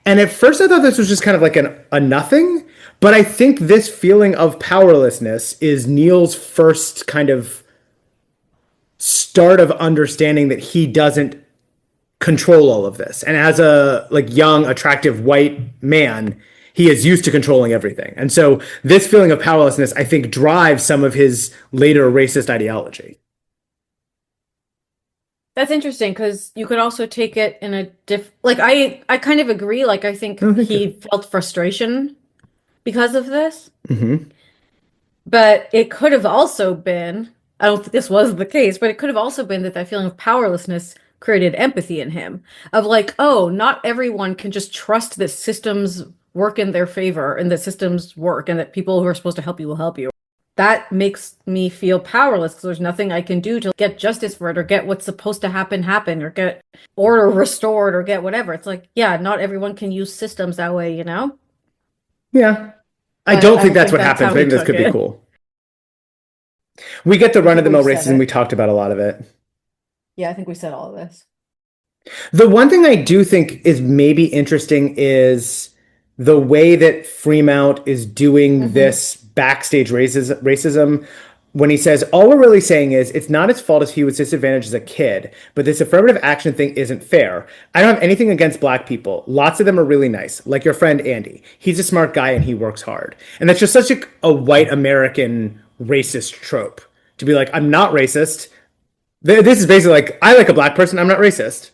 And at first I thought this was just kind of like a nothing, but I think this feeling of powerlessness is Neil's first kind of start of understanding that he doesn't control all of this. And as a like young, attractive white man, he is used to controlling everything. And so this feeling of powerlessness, I think, drives some of his later racist ideology. That's interesting because you could also take it in a like I kind of agree. Like I think Oh, thank he you. felt frustration because of this, Mm-hmm. but it could have also been, I don't think this was the case, but it could have also been that that feeling of powerlessness created empathy in him of like, oh, not everyone can just trust that systems work in their favor and that systems work and that people who are supposed to help you will help you. that makes me feel powerless because there's nothing I can do to get justice for it or get what's supposed to happen or get order restored or get whatever. It's like, yeah, not everyone can use systems that way, you know? Yeah. I But don't I think don't that's think what that's happens. how But I he think this took could be it. cool. We get the I think run-of-the-mill we've said racism. We it. talked about a lot of it. Yeah, I think we said all of this. The one thing I do think is maybe interesting is the way that Fremont is doing Hmm. this backstage racism when he says, all we're really saying is it's not his fault if he was disadvantaged as a kid, but this affirmative action thing isn't fair. I don't have anything against black people. Lots of them are really nice, like your friend Andy. He's a smart guy and he works hard. And that's just such a white American racist trope to be like, I'm not racist. This is basically like, I like a black person, I'm not racist.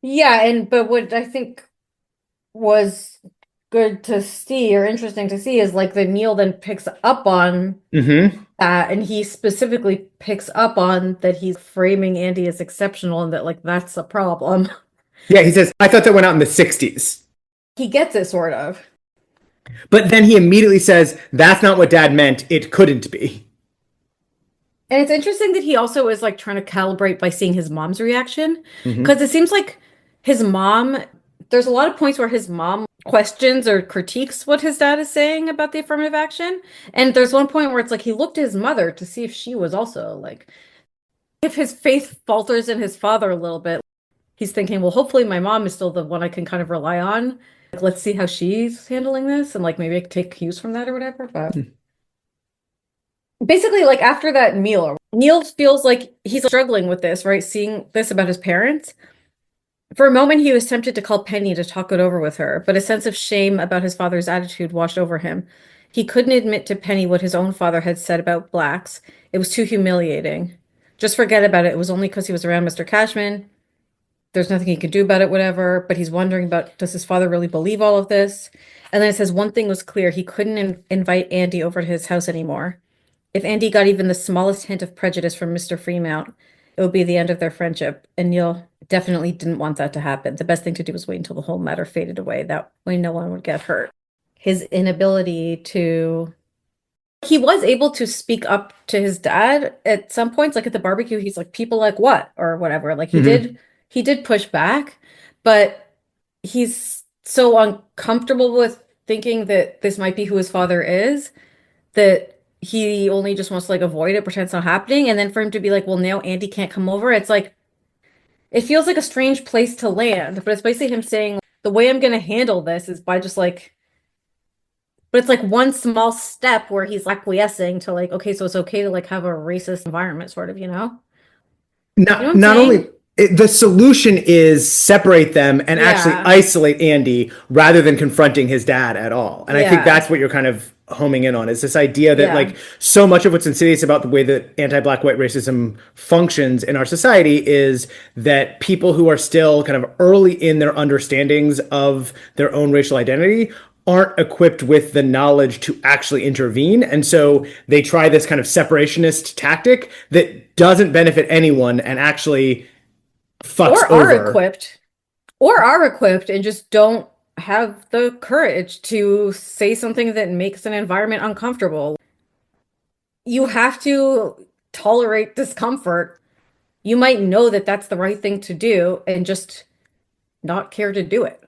Yeah, but what I think was good to see or interesting to see is like that Neil then picks up on Mm-hmm. that, and he specifically picks up on that he's framing Andy as exceptional and that like that's a problem. Yeah, he says, I thought that went out in the 60s. He gets it sort of. But then he immediately says, that's not what dad meant. It couldn't be. And it's interesting that he also is like trying to calibrate by seeing his mom's reaction Mm-hmm. because it seems like his mom, there's a lot of points where his mom questions or critiques what his dad is saying about the affirmative action. And there's one point where it's like he looked at his mother to see if she was also like, if his faith falters in his father a little bit, he's thinking, well, hopefully my mom is still the one I can kind of rely on. Like, let's see how she's handling this and like maybe I can take cues from that or whatever. But basically, like after that meal, Neil feels like he's struggling with this, right? Seeing this about his parents. For a moment, he was tempted to call Penny to talk it over with her, but a sense of shame about his father's attitude washed over him. He couldn't admit to Penny what his own father had said about blacks. It was too humiliating. Just forget about it. It was only because he was around Mr. Cashman. There's nothing he could do about it, whatever. But he's wondering about, does his father really believe all of this? And then it says one thing was clear. He couldn't invite Andy over to his house anymore. If Andy got even the smallest hint of prejudice from Mr. Fremont, it would be the end of their friendship. And Neil definitely didn't want that to happen. The best thing to do was wait until the whole matter faded away. That way no one would get hurt. His inability to he was able to speak up to his dad at some points, like at the barbecue, he's like, people like what? Or whatever. Like Mm-hmm. he did push back, but he's so uncomfortable with thinking that this might be who his father is that he only just wants to like avoid it, pretend it's not happening. And then for him to be like, well, now Andy can't come over, it's like it feels like a strange place to land, but it's basically him saying the way I'm gonna handle this is by just like but it's like one small step where he's acquiescing to like, okay, so it's okay to like have a racist environment, sort of, you know? You know what I'm Not saying? only the solution is separate them and actually Yeah. isolate Andy rather than confronting his dad at all. And I think Yeah. that's what you're kind of homing in on is this idea that Yeah. like so much of what's insidious about the way that anti-black white racism functions in our society is that people who are still kind of early in their understandings of their own racial identity aren't equipped with the knowledge to actually intervene. And so they try this kind of separationist tactic that doesn't benefit anyone and actually fucks Or are over. equipped, or are equipped and just don't have the courage to say something that makes an environment uncomfortable. You have to tolerate discomfort. You might know that that's the right thing to do and just not care to do it.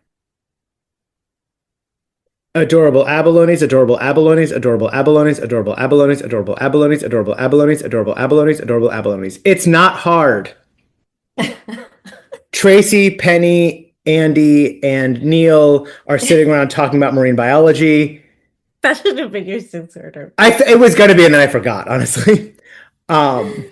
Adorable abalones, adorable abalones, adorable abalones, adorable abalones, adorable abalones, adorable abalones, adorable abalones, adorable abalones. It's not hard. Tracy, Penny, Andy, and Neil are sitting around talking about marine biology. That should have been your sincere. It was going to be, and then I forgot, honestly. Um,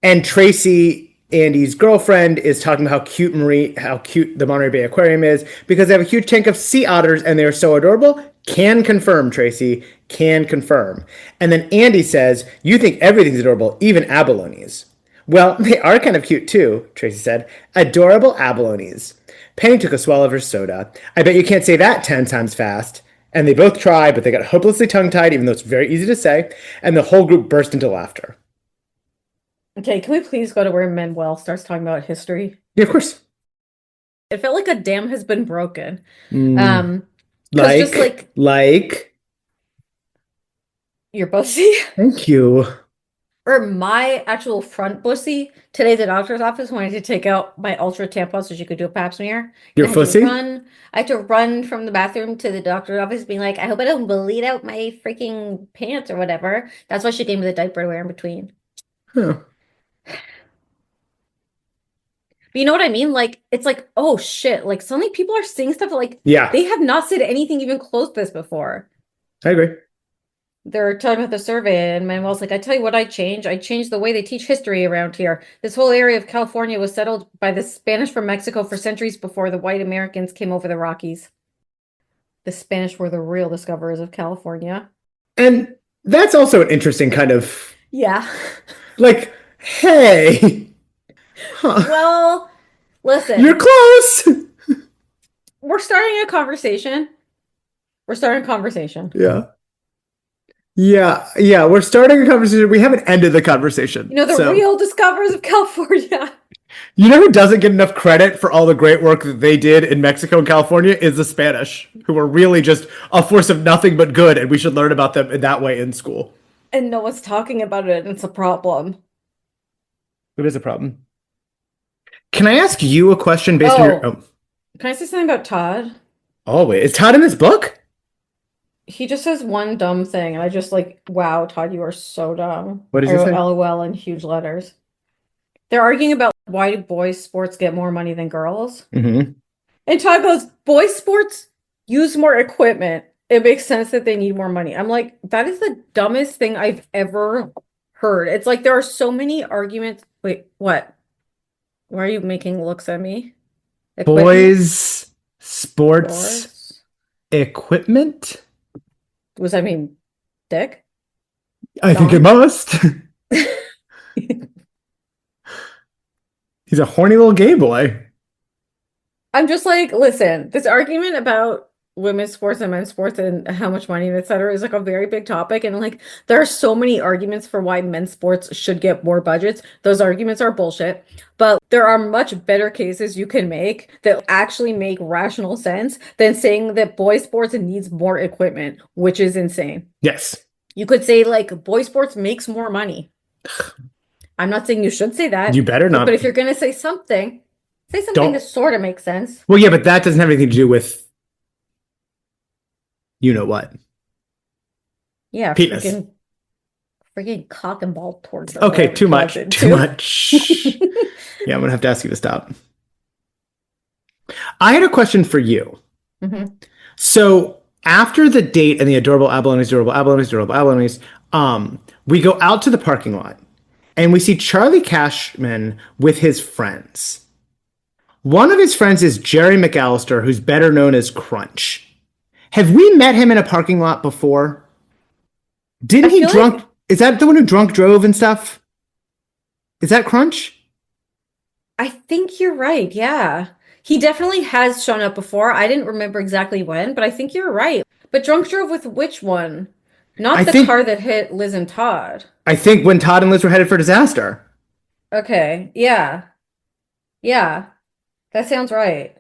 and Tracy, Andy's girlfriend, is talking about how cute the Monterey Bay Aquarium is because they have a huge tank of sea otters and they're so adorable. Can confirm, Tracy. Can confirm. And then Andy says, "You think everything's adorable, even abalones." Well, they are kind of cute too, Tracy said. Adorable abalones. Penny took a swallow of her soda. I bet you can't say that 10 times fast. And they both tried, but they got hopelessly tongue tied, even though it's very easy to say. And the whole group burst into laughter. Okay, can we please go to where Manuel starts talking about history? Yeah, of course. It felt like a dam has been broken. Mm, Because just like like, your pussy. Thank you. Or my actual front pussy. Today, the doctor's office wanted to take out my ultra tampon so she could do a pap smear. Your And I had to pussy? run. I had to run from the bathroom to the doctor's office, being like, "I hope I don't bleed out my freaking pants or whatever." That's why she gave me the diaper to wear in between. Huh. But you know what I mean? Like, it's like, oh shit! Like suddenly people are saying stuff like Yeah, they have not said anything even close to this before. I agree. They're talking about the survey, and Manuel's like, I tell you what, I changed the way they teach history around here. This whole area of California was settled by the Spanish from Mexico for centuries before the white Americans came over the Rockies. The Spanish were the real discoverers of California. And that's also an interesting kind of Yeah. like, hey, huh, Well, listen, you're close. we're starting a conversation. We're starting a conversation. Yeah. Yeah, we're starting a conversation. We haven't ended the conversation. You know, the So, real discoverers of California. you know who doesn't get enough credit for all the great work that they did in Mexico and California is the Spanish, who were really just a force of nothing but good, and we should learn about them in that way in school. And no one's talking about it, and it's a problem. It is a problem. Can I ask you a question based on your... Oh, Can I say something about Todd? always. Is Todd in this book? He just says one dumb thing, and I just like, wow, Todd, you are so dumb. What does I he wrote say? LOL in huge letters. They're arguing about why do boys' sports get more money than girls? Mm-hmm. And Todd goes, boys' sports use more equipment. It makes sense that they need more money. I'm like, that is the dumbest thing I've ever heard. It's like there are so many arguments. Wait, what? Why are you making looks at me? Equipment? Boys, sports, Sports? equipment? Was I mean dick? I think it must. He's a horny little gay boy. I'm just like, listen, this argument about women's sports and men's sports and how much money, et cetera, is like a very big topic. And like, there are so many arguments for why men's sports should get more budgets. Those arguments are bullshit. But there are much better cases you can make that actually make rational sense than saying that boys' sports needs more equipment, which is insane. Yes. You could say, like, boys' sports makes more money. I'm not saying you should say that. You better not. But if you're going to say something that sort of makes sense. Well, yeah, but that doesn't have anything to do with you know what. Yeah, Penis. freaking cock and ball torture. Okay, whatever too much. Todd did, Too much. Yeah, I'm going to have to ask you to stop. I had a question for you. Mhm. So after the date and the adorable abalones, we go out to the parking lot and we see Charlie Cashman with his friends. One of his friends is Jerry McAllister, who's better known as Crunch. Have we met him in a parking lot before? Didn't he drunk? Like... Is that the one who drunk drove and stuff? Is that Crunch? I think you're right. Yeah. He definitely has shown up before. I didn't remember exactly when, but I think you're right. But drunk drove with which one? Not the car that hit Liz and Todd. I think when Todd and Liz were headed for disaster. Okay. Yeah. Yeah. That sounds right.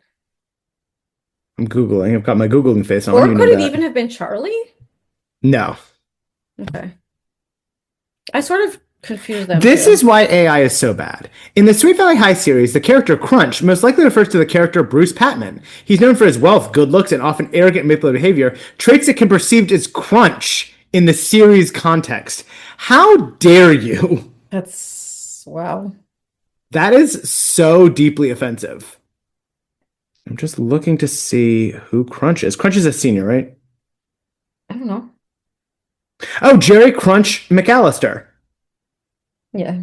I'm Googling. I've got my Googling face on. Or could it even have been Charlie? No. Okay. I sort of confused them. This is why AI is so bad. In the Sweet Valley High series, the character Crunch most likely refers to the character Bruce Patman. He's known for his wealth, good looks, and often arrogant manipulative behavior, traits that can be perceived as crunch in the series context. How dare you? That's... wow. That is so deeply offensive. I'm just looking to see who Crunch is. Crunch is a senior, right? I don't know. Oh, Jerry Crunch McAllister. Yeah.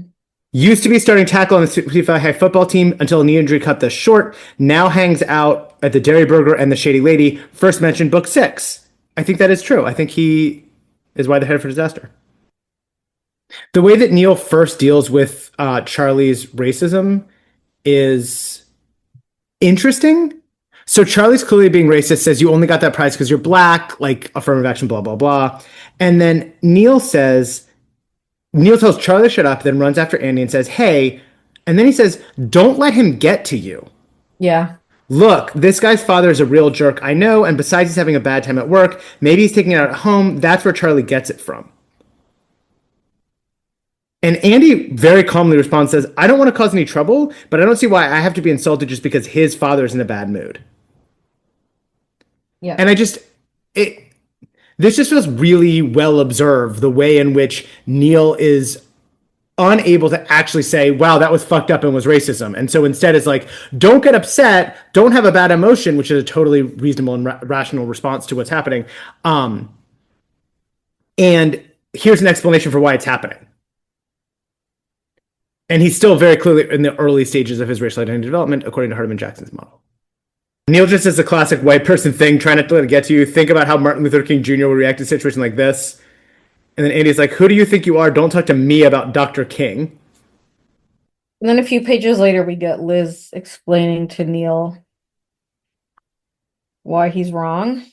Used to be starting tackle on the Sweet Valley High football team until a knee injury cut this short. Now hangs out at the Dairy Burger and the Shady Lady. First mentioned book 6. I think that is true. I think he is why they're headed for disaster. The way that Neil first deals with Charlie's racism is interesting. So Charlie's clearly being racist, says you only got that prize because you're black, like affirmative action, blah, blah, blah. And then Neil tells Charlie to shut up, then runs after Andy and says, hey, and then he says, don't let him get to you. Yeah. Look, this guy's father is a real jerk, I know, and besides he's having a bad time at work, maybe he's taking it out at home. That's where Charlie gets it from. And Andy very calmly responds, says, I don't want to cause any trouble, but I don't see why I have to be insulted just because his father's in a bad mood. Yeah. And it, this just feels really well observed, the way in which Neil is unable to actually say, wow, that was fucked up and was racism. And so instead it's like, don't get upset, don't have a bad emotion, which is a totally reasonable and rational response to what's happening. And here's an explanation for why it's happening. And he's still very clearly in the early stages of his racial identity development, according to Hardeman Jackson's model. Neil just does the classic white person thing, trying not to let it get to you. Think about how Martin Luther King Jr. would react to a situation like this. And then Andy's like, who do you think you are? Don't talk to me about Dr. King. And then a few pages later, we get Liz explaining to Neil why he's wrong.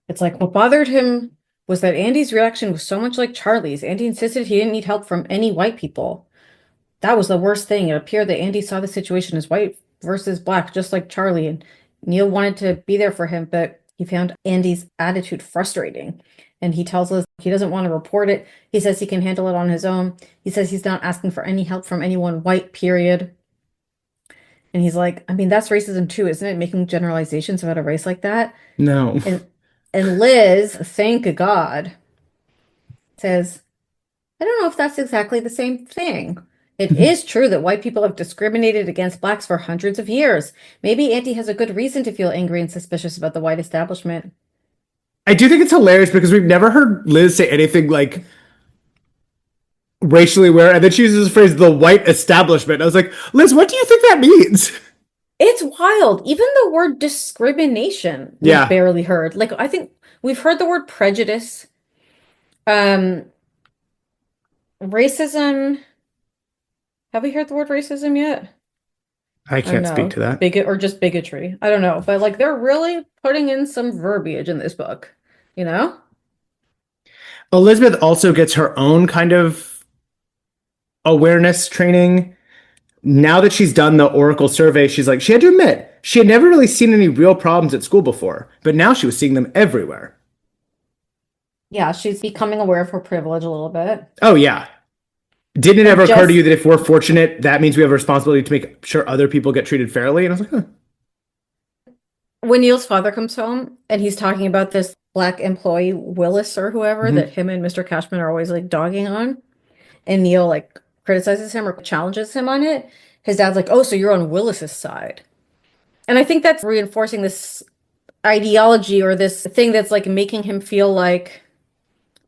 It's like, what bothered him was that Andy's reaction was so much like Charlie's. Andy insisted he didn't need help from any white people. That was the worst thing. It appeared that Andy saw the situation as white versus black, just like Charlie. And Neil wanted to be there for him, but he found Andy's attitude frustrating. And he tells us he doesn't want to report it. He says he can handle it on his own. He says he's not asking for any help from anyone white, period. And he's like, I mean, that's racism too, isn't it? Making generalizations about a race like that. No. And Liz, thank God, says, I don't know if that's exactly the same thing. It is true that white people have discriminated against blacks for hundreds of years. Maybe Andy has a good reason to feel angry and suspicious about the white establishment. I do think it's hilarious because we've never heard Liz say anything like racially aware, and then she uses the phrase the white establishment. I was like, Liz, what do you think that means? It's wild. Even the word discrimination we've barely heard. Like, I think we've heard the word prejudice, racism. Have we heard the word racism yet? I can't speak to that. Bigot or just bigotry. I don't know. But like they're really putting in some verbiage in this book, you know? Elizabeth also gets her own kind of awareness training. Now that she's done the Oracle survey, she's like, she had to admit, she had never really seen any real problems at school before, but now she was seeing them everywhere. Yeah, she's becoming aware of her privilege a little bit. Oh, yeah. Didn't it ever occur to you that if we're fortunate, that means we have a responsibility to make sure other people get treated fairly? And I was like, huh. When Neil's father comes home and he's talking about this black employee, Willis or whoever, that him and Mr. Cashman are always like dogging on, and Neil like criticizes him or challenges him on it, his dad's like, oh, so you're on Willis's side. And I think that's reinforcing this ideology or this thing that's like making him feel like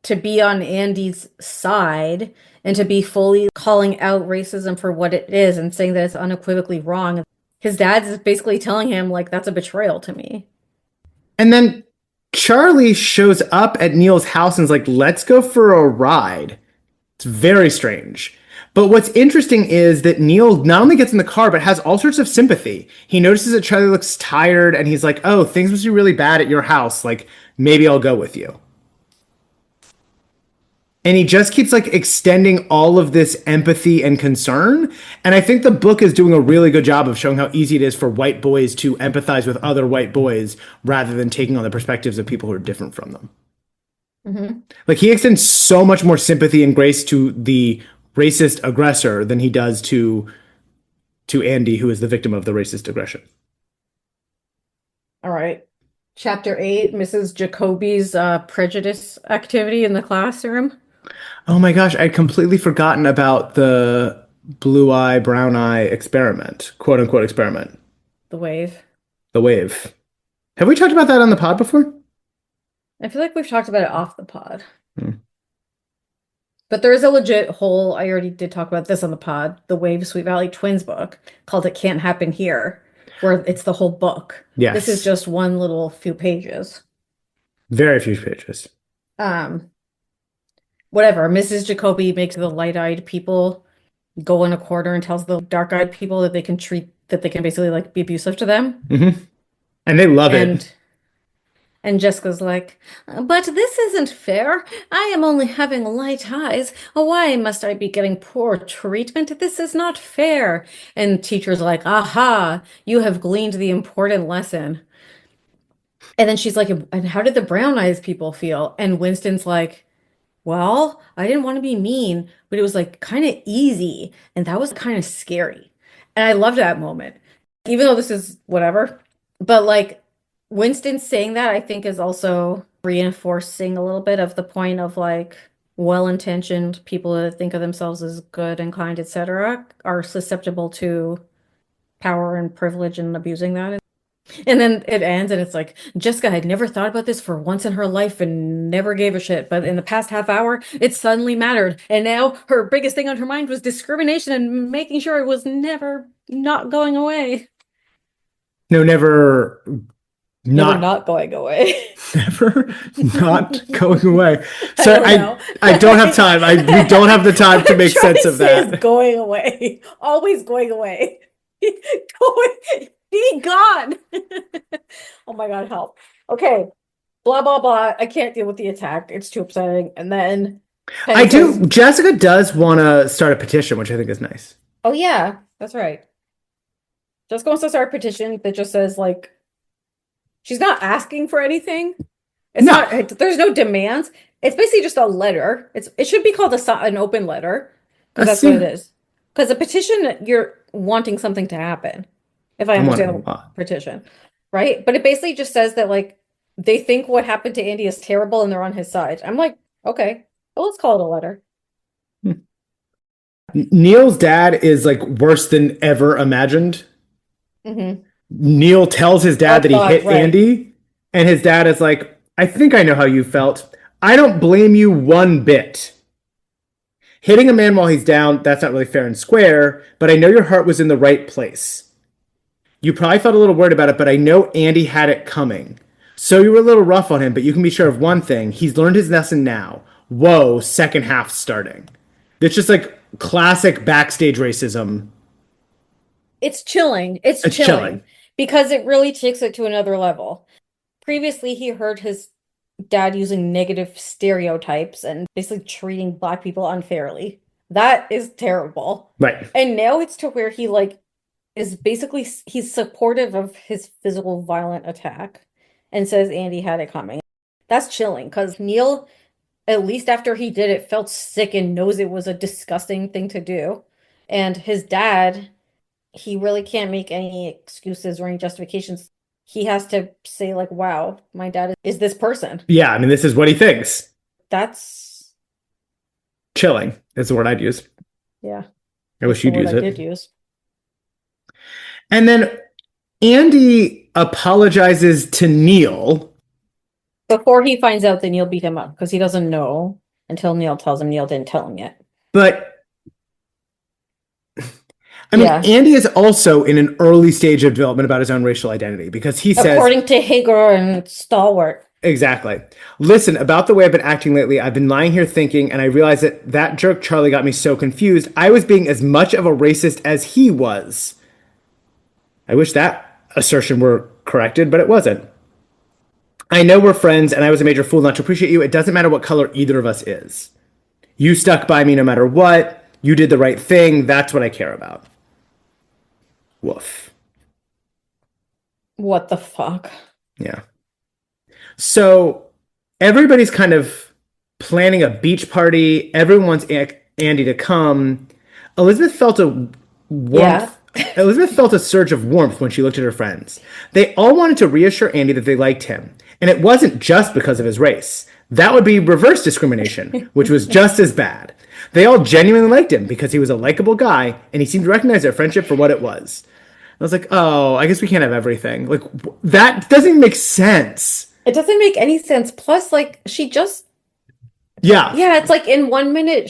to be on Andy's side and to be fully calling out racism for what it is and saying that it's unequivocally wrong. His dad's basically telling him, like, that's a betrayal to me. And then Charlie shows up at Neil's house and is like, let's go for a ride. It's very strange. But what's interesting is that Neil not only gets in the car, but has all sorts of sympathy. He notices that Charlie looks tired and he's like, oh, things must be really bad at your house. Like, maybe I'll go with you. And he just keeps like extending all of this empathy and concern. And I think the book is doing a really good job of showing how easy it is for white boys to empathize with other white boys rather than taking on the perspectives of people who are different from them. Mm-hmm. Like he extends so much more sympathy and grace to the racist aggressor than he does to Andy, who is the victim of the racist aggression. All right. Chapter 8, Mrs. Jacoby's prejudice activity in the classroom. Oh my gosh, I'd completely forgotten about the blue eye, brown eye experiment, quote unquote experiment. The wave. The wave. Have we talked about that on the pod before? I feel like we've talked about it off the pod. But there is a legit whole, I already did talk about this on the pod, the Wave Sweet Valley Twins book called It Can't Happen Here, where it's the whole book. Yes. This is just one little few pages. Very few pages. Whatever. Mrs. Jacoby makes the light-eyed people go in a corner and tells the dark-eyed people that they can basically like be abusive to them. Mm-hmm. And they love it. And Jessica's like, but this isn't fair. I am only having light eyes. Why must I be getting poor treatment? This is not fair. And teacher's like, aha, you have gleaned the important lesson. And then she's like, and how did the brown eyes people feel? And Winston's like, well, I didn't want to be mean, but it was like kind of easy. And that was kind of scary. And I loved that moment, even though this is whatever. But like Winston saying that, I think is also reinforcing a little bit of the point of like well-intentioned people that think of themselves as good and kind, etc., are susceptible to power and privilege and abusing that. And then it ends and it's like Jessica had never thought about this for once in her life and never gave a shit. But in the past half hour, it suddenly mattered. And now her biggest thing on her mind was discrimination and making sure it was never not going away. No, never Never not not going away. never not going away. I So don't know. I don't have time. We don't have the time to I'm make trying sense to of say is that. going away. Always going away. Going, be gone. Oh my God, help. Okay. Blah blah blah. I can't deal with the attack. It's too upsetting. And then I Penny do. says, Jessica does want to start a petition, which I think is nice. "Oh yeah, that's right." Just going to start a petition that just says like she's not asking for anything. It's No, not. There's no demands. It's basically just a letter. It should be called an open letter because that's what it is. Because a petition, you're wanting something to happen. If I I'm wanting understand a the lot. petition, right? But it basically just says that like they think what happened to Andy is terrible and they're on his side. I'm like, okay, well, let's call it a letter. Neil's dad is like worse than ever imagined. Mm-hmm. Neil tells his dad Oh that he God, hit right. Andy, and his dad is like, I think I know how you felt. I don't blame you one bit. Hitting a man while he's down, that's not really fair and square, but I know your heart was in the right place. You probably felt a little worried about it, but I know Andy had it coming. So you were a little rough on him, but you can be sure of one thing. He's learned his lesson now. Whoa, second half starting. It's just like classic backstage racism. It's chilling. It's It's chilling chilling. because it really takes it to another level. Previously, he heard his dad using negative stereotypes and basically treating black people unfairly. That is terrible. Right. And now it's to where he like is basically he's supportive of his physical violent attack and says Andy had it coming. That's chilling because Neil, at least after he did it, felt sick and knows it was a disgusting thing to do. And his dad, he really can't make any excuses or any justifications. He has to say, like, wow, my dad is this person. Yeah, I mean, this is what he thinks. That's, Chilling is the word I'd use. yeah, I wish the you'd word use I it. did use. And then Andy apologizes to Neil. Before he finds out that Neil beat him up, because he doesn't know until Neil tells him Neil didn't tell him yet. But I mean, Yeah. Andy is also in an early stage of development about his own racial identity because he says, According to Hager and Stalwart. exactly, listen, about the way I've been acting lately, I've been lying here thinking, and I realized that that jerk Charlie got me so confused. I was being as much of a racist as he was. I wish that assertion were corrected, but it wasn't. I know we're friends, and I was a major fool not to appreciate you. It doesn't matter what color either of us is. You stuck by me no matter what. You did the right thing. That's what I care about. Woof. What the fuck? Yeah. So everybody's kind of planning a beach party. Everyone wants Andy to come. Elizabeth felt a warmth. Elizabeth felt a surge of warmth when she looked at her friends. They all wanted to reassure Andy that they liked him. And it wasn't just because of his race. That would be reverse discrimination, which was just as bad. They all genuinely liked him because he was a likable guy and he seemed to recognize their friendship for what it was. I was like, oh, I guess we can't have everything. Like, that doesn't even make sense. It doesn't make any sense. Plus, like, she just, Yeah. yeah, it's like in 1 minute,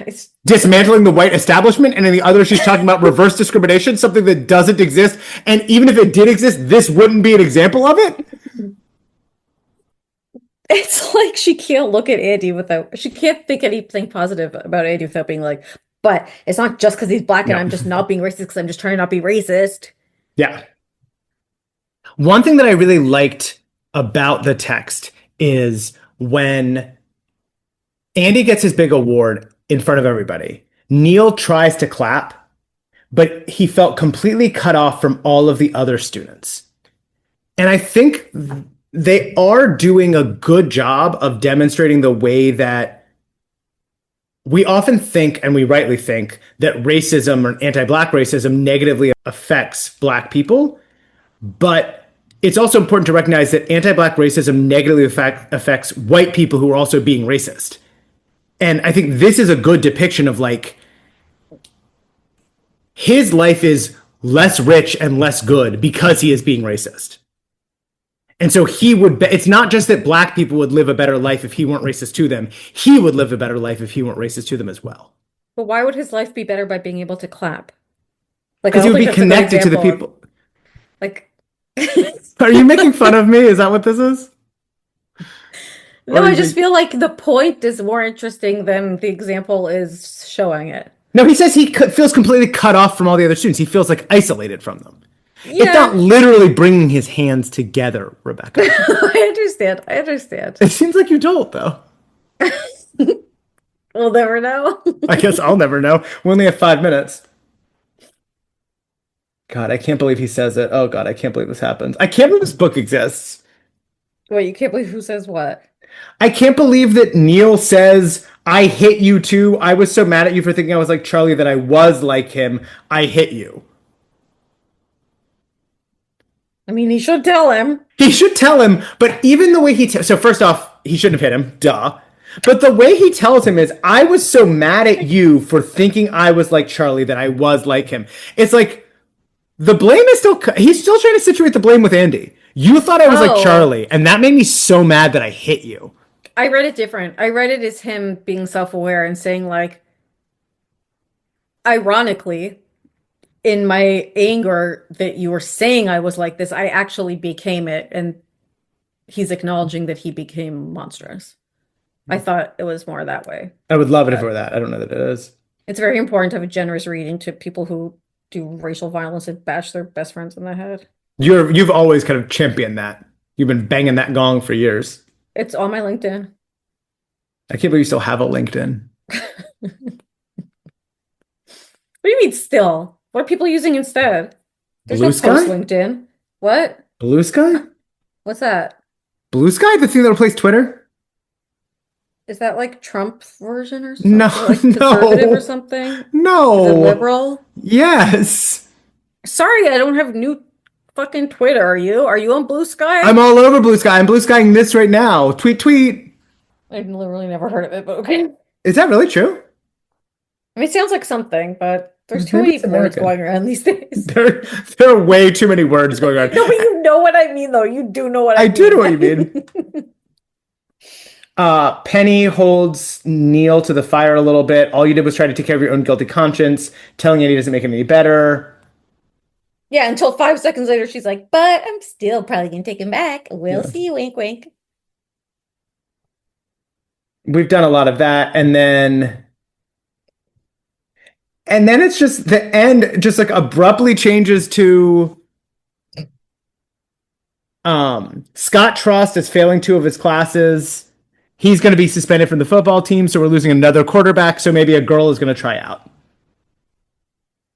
it's Dismantling the white establishment, and in the other, she's talking about reverse discrimination, something that doesn't exist. And even if it did exist, this wouldn't be an example of it. it's like she can't look at Andy without, she can't think anything positive about Andy without being like, but it's not just because he's black and No. I'm just not being racist because I'm just trying to not be racist. Yeah. One thing that I really liked about the text is when Andy gets his big award in front of everybody, Neil tries to clap, but he felt completely cut off from all of the other students. And I think they are doing a good job of demonstrating the way that we often think, and we rightly think, that racism or anti-black racism negatively affects black people. But it's also important to recognize that anti-black racism negatively affects white people who are also being racist. And I think this is a good depiction of like his life is less rich and less good because he is being racist. And so he would, it's not just that black people would live a better life if he weren't racist to them. He would live a better life if he weren't racist to them as well. But why would his life be better by being able to clap? Like, I Because he don't would think be that's a good connected to the example. people. Like, Are you making fun of me? Is that what this is? no, Or I you just think- feel like the point is more interesting than the example is showing it. No, he says he feels completely cut off from all the other students. He feels like isolated from them. Yeah, It's not literally bringing his hands together, Rebecca. I understand. I understand. It seems like you don't, though. We'll never know. I guess I'll never know. We only have 5 minutes. God, I can't believe he says it. Oh, God, I can't believe this happens. I can't believe this book exists. Wait, you can't believe who says what? I can't believe that Neil says, I hit you too. I was so mad at you for thinking I was like Charlie that I was like him. I hit you. I mean, he should tell him. He should tell him, but even the way so first off, he shouldn't have hit him, duh. But the way he tells him is, I was so mad at you for thinking I was like Charlie that I was like him. It's like, the blame is still, he's still trying to situate the blame with Andy. You thought I was like Oh. Charlie, and that made me so mad that I hit you. I read it different. I read it as him being self-aware and saying, like, ironically, in my anger that you were saying I was like this, I actually became it. And he's acknowledging that he became monstrous. I thought it was more that way. I would love it if it were that. I don't know that it is. It's very important to have a generous reading to people who do racial violence and bash their best friends in the head. You've always kind of championed that. You've been banging that gong for years. It's on my LinkedIn. I can't believe you still have a LinkedIn. What do you mean still? What are people using instead? There's Blue no Sky? post LinkedIn. What? Blue Sky? What's that? Blue Sky? The thing that replaced Twitter? Is that like Trump version or something? No, Like conservative no. or something? Is it No. liberal? Yes. Sorry, I don't have new fucking Twitter. Are you? Are you on Blue Sky? I'm all over Blue Sky. I'm Blue Skying this right now. Tweet, tweet. I've literally never heard of it, but okay. Is that really true? I mean, it sounds like something, but there's too Maybe many it's words American. going around these days. There are way too many words going on. No, but you know what I mean, though. You do know what I I mean. do know what you mean. Penny holds Neil to the fire a little bit. All you did was try to take care of your own guilty conscience. Telling Andy doesn't make it any better. Yeah, until 5 seconds later, she's like, but I'm still probably going to take him back. We'll Yeah. see, wink, wink. We've done a lot of that. And then it's just the end just like abruptly changes to Scott Trost is failing 2 of his classes. He's going to be suspended from the football team, so we're losing another quarterback, so maybe a girl is going to try out.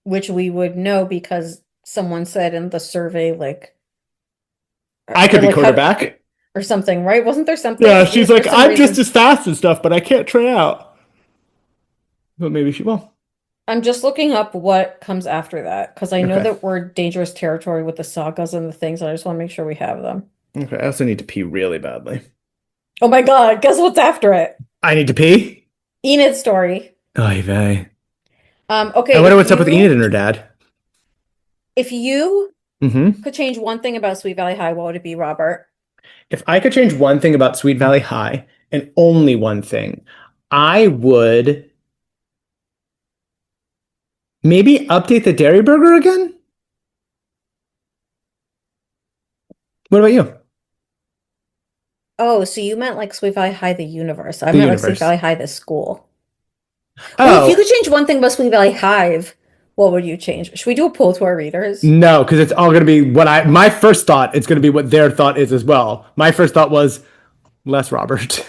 Which we would know because someone said in the survey, like, I could or be like how- quarterback. or something, right? Wasn't there something? Yeah, she's For like, some I'm reason- just as fast and stuff, but I can't try out. But maybe she will. I'm just looking up what comes after that because I know Okay. that we're dangerous territory with the sagas and the things, and I just want to make sure we have them. Okay, I also need to pee really badly. Oh my God, guess what's after it? I need to pee? Enid's story. Oy vey. Okay. I wonder if what's up with you- Enid and her dad. If you Mm-hmm. could change one thing about Sweet Valley High, what would it be, Robert? If I could change one thing about Sweet Valley High, and only one thing, I would maybe update the Dairy Burger again? What about you? Oh, so you meant like Sweet Valley High, the universe. I The meant like Sweet universe. Valley High, the school. Well, if you Oh, could change one thing about Sweet Valley Hive, what would you change? Should we do a poll to our readers? no, because it's all going to be my first thought, it's going to be what their thought is as well. My first thought was less Robert.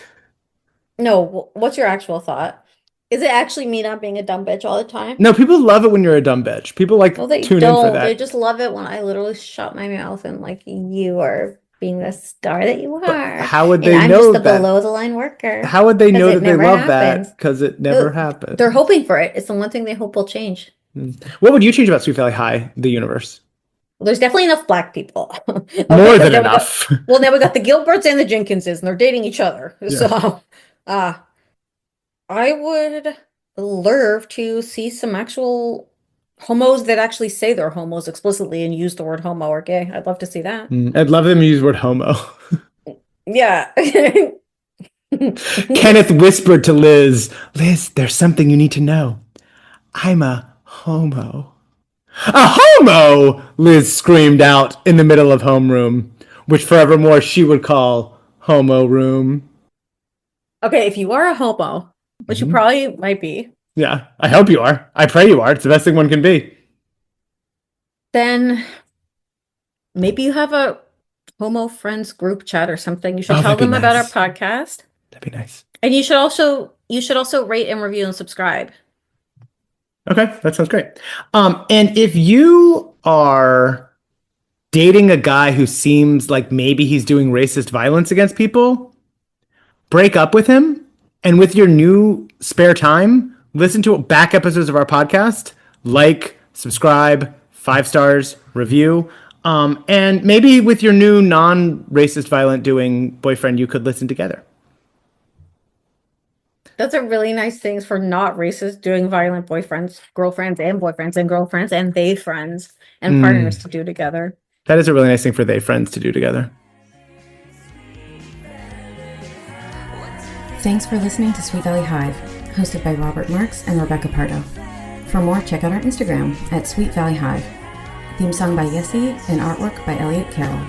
No, what's your actual thought? Is it actually me not being a dumb bitch all the time? No, people love it when you're a dumb bitch. People like No, they tune in for don't. that. They just love it when I literally shut my mouth and like you are being the star that you are. how would And they I'm know just the that? below the line worker. How would they 'Cause know it that they never love happens. that? Because it never happened. They're hoping for it. It's the one thing they hope will change. What would you change about Sweet Valley High, the universe? Well, there's definitely enough black people. Okay, More 'cause than now we got- enough. well, now we got the Gilberts and the Jenkinses, and they're dating each other. So, I would love to see some actual homos that actually say they're homos explicitly and use the word homo or gay. I'd love to see that. I'd love them to use the word homo. Yeah. Kenneth whispered to Liz, Liz, there's something you need to know. I'm a homo. A homo! Liz screamed out in the middle of homeroom, which forevermore she would call homo room. Okay, if you are a homo, which you probably might be, Yeah, I hope you are. I pray you are. It's the best thing one can be. then maybe you have a homo friends group chat or something. You should Oh, tell that'd be them about our nice. podcast. That'd be nice. And you should also rate and review and subscribe. Okay, that sounds great. And if you are dating a guy who seems like maybe he's doing racist violence against people, break up with him, and with your new spare time, listen to back episodes of our podcast, like, subscribe, 5 stars, review. And maybe with your new non-racist violent doing boyfriend, you could listen together. Those are really nice things for not racist doing violent boyfriends, girlfriends, and boyfriends, and girlfriends, and they friends and partners to do together. That is a really nice thing for they friends to do together. Thanks for listening to Sweet Valley Hive, hosted by Robert Marks and Rebecca Pardo. For more, check out our Instagram at Sweet Valley Hive. Theme song by Yessie and artwork by Elliot Carroll.